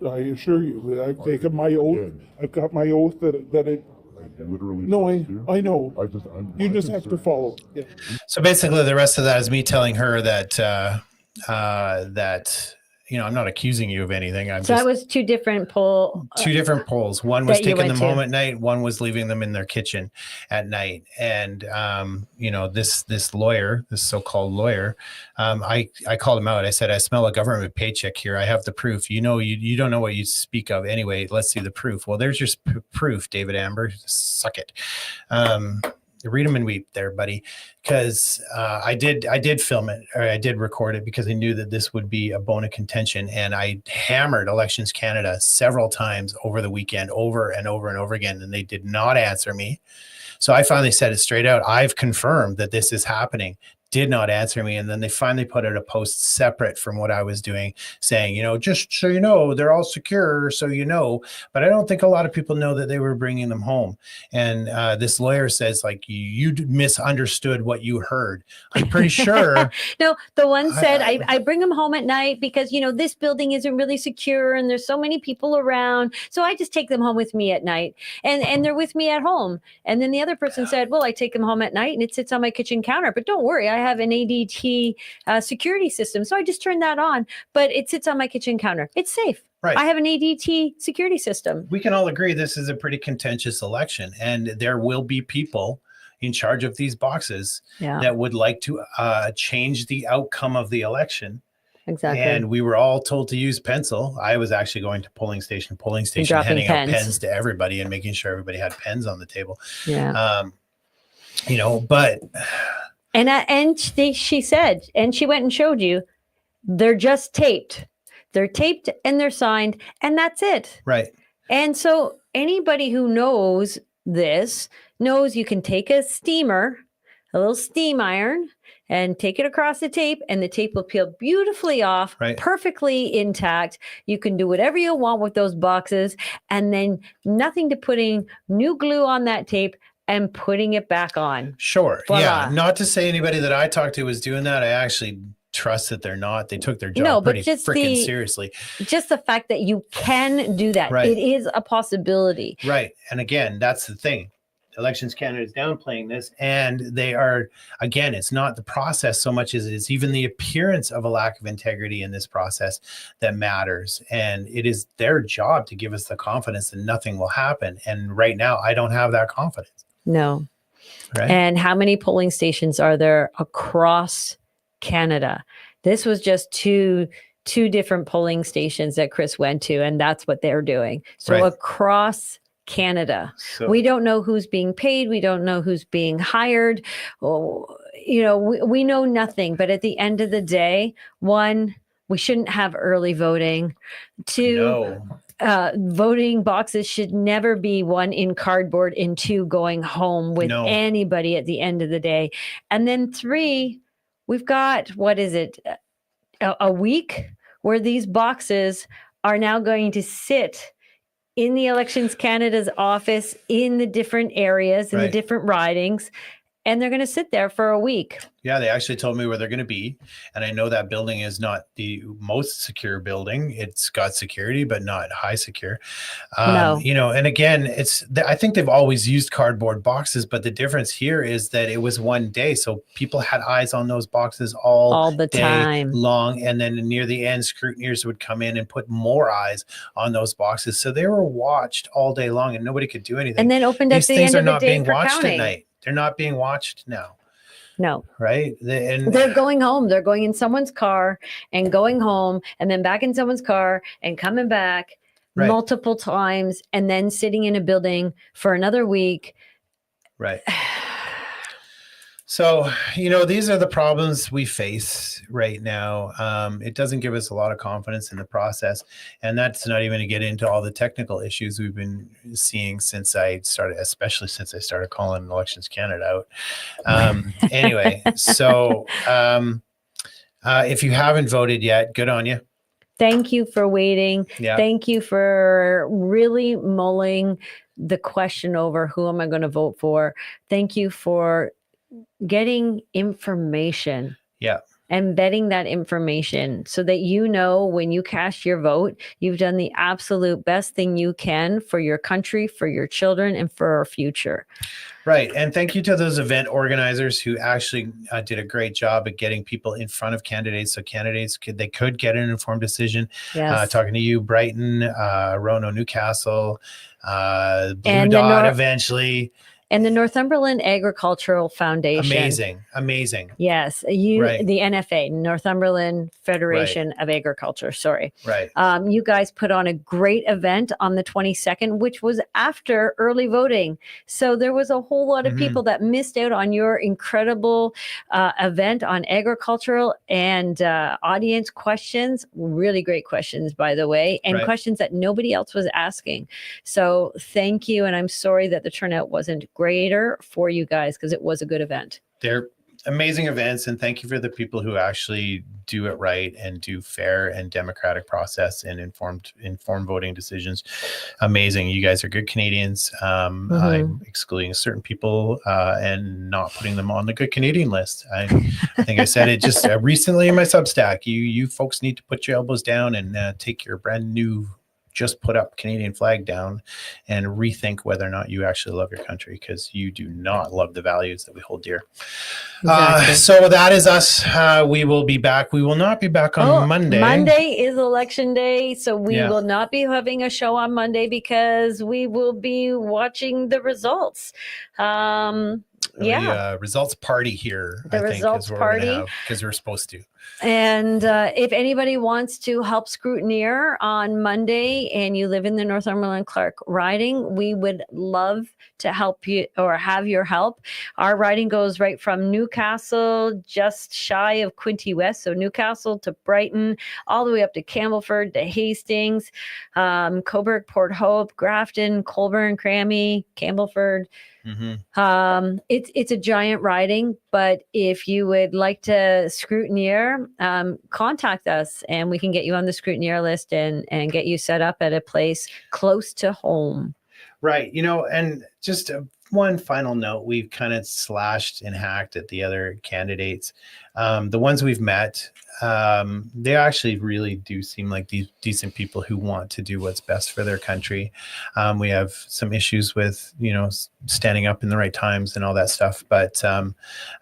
I assure you, I've taken my oath. I've got my oath that it. I literally. No, trust you. I know. You just have to concerned. follow. Yeah. So basically, the rest of that is me telling her that I'm not accusing you of anything. I'm So just that was two different two different polls. One was that you taking them went home to. at night. One was leaving them in their kitchen at night. And this lawyer, this so-called lawyer, I called him out. I said, I smell a government paycheck here. I have the proof. You don't know what you speak of anyway. Let's see the proof. Well, there's your proof, David Amber. Suck it. Read them and weep there, buddy. Because I did film it, or I did record it, because I knew that this would be a bone of contention. And I hammered Elections Canada several times over the weekend, over and over and over again, and they did not answer me. So I finally said it straight out. I've confirmed that this is happening. Did not answer me. And then they finally put out a post separate from what I was doing, saying, just so you know, they're all secure. So, but I don't think a lot of people know that they were bringing them home. And this lawyer says, like, you misunderstood what you heard. I'm pretty sure. No, the one said, I bring them home at night because, this building isn't really secure and there's so many people around. So I just take them home with me at night and they're with me at home. And then the other person said, well, I take them home at night and it sits on my kitchen counter, but don't worry, I have an ADT security system. So I just turn that on, but it sits on my kitchen counter. It's safe. Right. I have an ADT security system. We can all agree this is a pretty contentious election, and there will be people in charge of these boxes that would like to change the outcome of the election. Exactly. And we were all told to use pencil. I was actually going to polling station, handing out pens to everybody and making sure everybody had pens on the table. Yeah. But... She said, and she went and showed you, they're just taped. They're taped and they're signed, and that's it. Right. And so anybody who knows this knows you can take a steamer, a little steam iron, and take it across the tape, and the tape will peel beautifully off, perfectly intact. You can do whatever you want with those boxes, and then nothing to putting new glue on that tape and putting it back on. Sure. Voila. Yeah. Not to say anybody that I talked to was doing that. I actually trust that they're not. They took their job pretty freaking seriously. Just the fact that you can do that. Right. It is a possibility. Right. And again, that's the thing. Elections Canada is downplaying this, and they are, again, it's not the process so much as it is even the appearance of a lack of integrity in this process that matters. And it is their job to give us the confidence that nothing will happen. And right now, I don't have that confidence. No. Right. And how many polling stations are there across Canada? This was just two different polling stations that Cris went to, and that's what they're doing. So across Canada, we don't know who's being paid. We don't know who's being hired. We know nothing. But at the end of the day, one, we shouldn't have early voting. Two, voting boxes should never be one in cardboard and two going home with anybody at the end of the day. And then three, we've got, a week where these boxes are now going to sit in the Elections Canada's office in the different areas, in the different ridings. and they're going to sit there for a week. Yeah, they actually told me where they're going to be. And I know that building is not the most secure building. It's got security, but not high secure. No. You know, and again, I think they've always used cardboard boxes, but the difference here is that it was one day. So people had eyes on those boxes all the day time long. And then near the end, scrutineers would come in and put more eyes on those boxes. So they were watched all day long and nobody could do anything. And then opened at These the things end are of the not day being for watched counting. at night. They're not being watched now. No. Right. They're going home. They're going in someone's car and going home and then back in someone's car and coming back multiple times and then sitting in a building for another week. Right. So, you know, these are the problems we face right now. It doesn't give us a lot of confidence in the process. And that's not even to get into all the technical issues we've been seeing since I started, especially since I started calling Elections Canada out. Anyway, so if you haven't voted yet, good on you. Thank you for waiting. Yeah. Thank you for really mulling the question over, who am I going to vote for? Thank you for getting information. Yeah. And vetting that information so that you know when you cast your vote, you've done the absolute best thing you can for your country, for your children, and for our future. Right. And thank you to those event organizers who actually did a great job at getting people in front of candidates so candidates could get an informed decision. Yes. Talking to you, Brighton, Rono, Newcastle, Blue And Dot eventually. And the Northumberland Agricultural Foundation. Amazing. Yes. The NFA, Northumberland Federation of Agriculture. Sorry. Right. You guys put on a great event on the 22nd, which was after early voting. So there was a whole lot of people that missed out on your incredible event on agricultural and audience questions. Really great questions, by the way, and questions that nobody else was asking. So thank you. And I'm sorry that the turnout wasn't greater for you guys because it was a good event. They're amazing events, and thank you for the people who actually do it right and do fair and democratic process and informed voting decisions. Amazing. You guys are good Canadians. I'm excluding certain people and not putting them on the good Canadian list. I think I said it just recently in my Substack. You folks need to put your elbows down and take your brand new just put up Canadian flag down and rethink whether or not you actually love your country, because you do not love the values that we hold dear. Exactly. So that is us. We will be back. We will not be back on Monday. Monday is election day. So we will not be having a show on Monday because we will be watching the results. Results party here. The results party. Because we're supposed to. And if anybody wants to help scrutineer on Monday and you live in the Northumberland Clark riding, we would love to help you or have your help. Our riding goes right from Newcastle, just shy of Quinte West. So Newcastle to Brighton, all the way up to Campbellford, to Hastings, Cobourg, Port Hope, Grafton, Colborne, Crammy, Campbellford. It's a giant riding, but if you would like to scrutineer, contact us and we can get you on the scrutineer list and get you set up at a place close to home. Right. You know, and just one final note, we've kind of slashed and hacked at the other candidates. The ones we've met, they actually really do seem like these decent people who want to do what's best for their country. We have some issues with, standing up in the right times and all that stuff. But a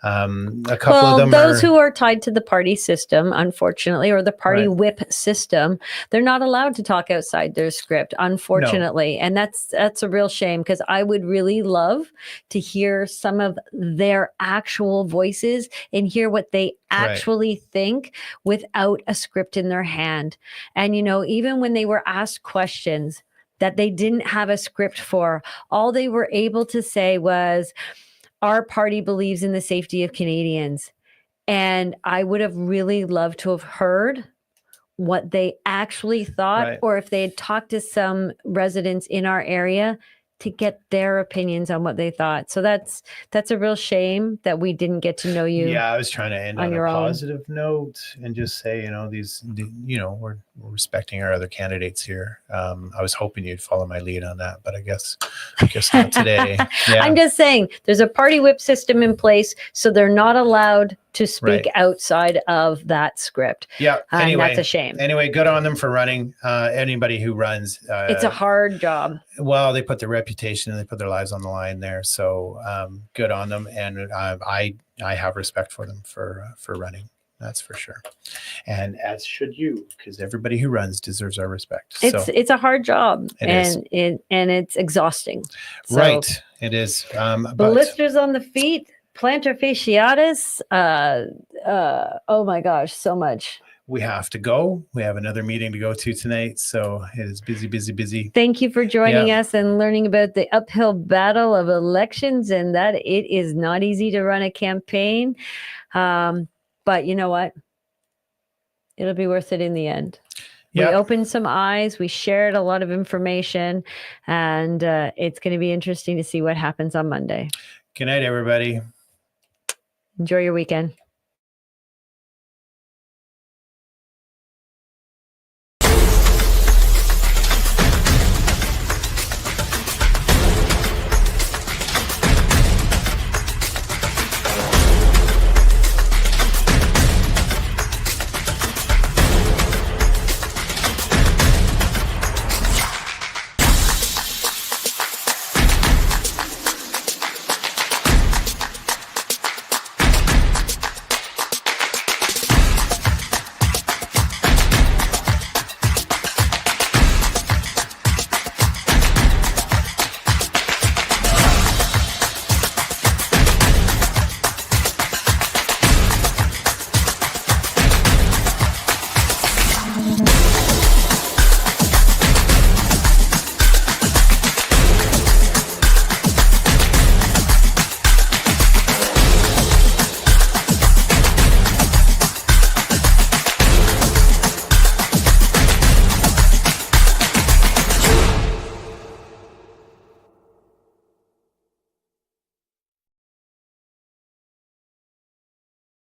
couple of them those who are tied to the party system, unfortunately, or the party whip system, they're not allowed to talk outside their script, unfortunately. No. And that's a real shame, because I would really love to hear some of their actual voices and hear what they actually think without a script in their hand. And, even when they were asked questions that they didn't have a script for, all they were able to say was, our party believes in the safety of Canadians. And I would have really loved to have heard what they actually thought, or if they had talked to some residents in our area to get their opinions on what they thought. So that's a real shame that we didn't get to know you. Yeah, I was trying to end on on a your own. positive note and just say, we're respecting our other candidates here. I was hoping you'd follow my lead on that, but I guess not today. Yeah. I'm just saying there's a party whip system in place, so they're not allowed to speak outside of that script. Yeah. And Anyway, that's a shame. Anyway, good on them for running. Anybody who runs, It's a hard job. well, they put their reputation and they put their lives on the line there. So good on them. And I have respect for them for running. That's for sure. And as should you, because everybody who runs deserves our respect. It's a hard job, and it's exhausting. So, right. It is. But blisters on the feet, plantar fasciitis. Oh my gosh, so much. we have to go. We have another meeting to go to tonight. So it is busy, busy, busy. Thank you for joining us and learning about the uphill battle of elections and that it is not easy to run a campaign. But you know what? It'll be worth it in the end. We opened some eyes. We shared a lot of information, and it's going to be interesting to see what happens on Monday. Good night, everybody. Enjoy your weekend.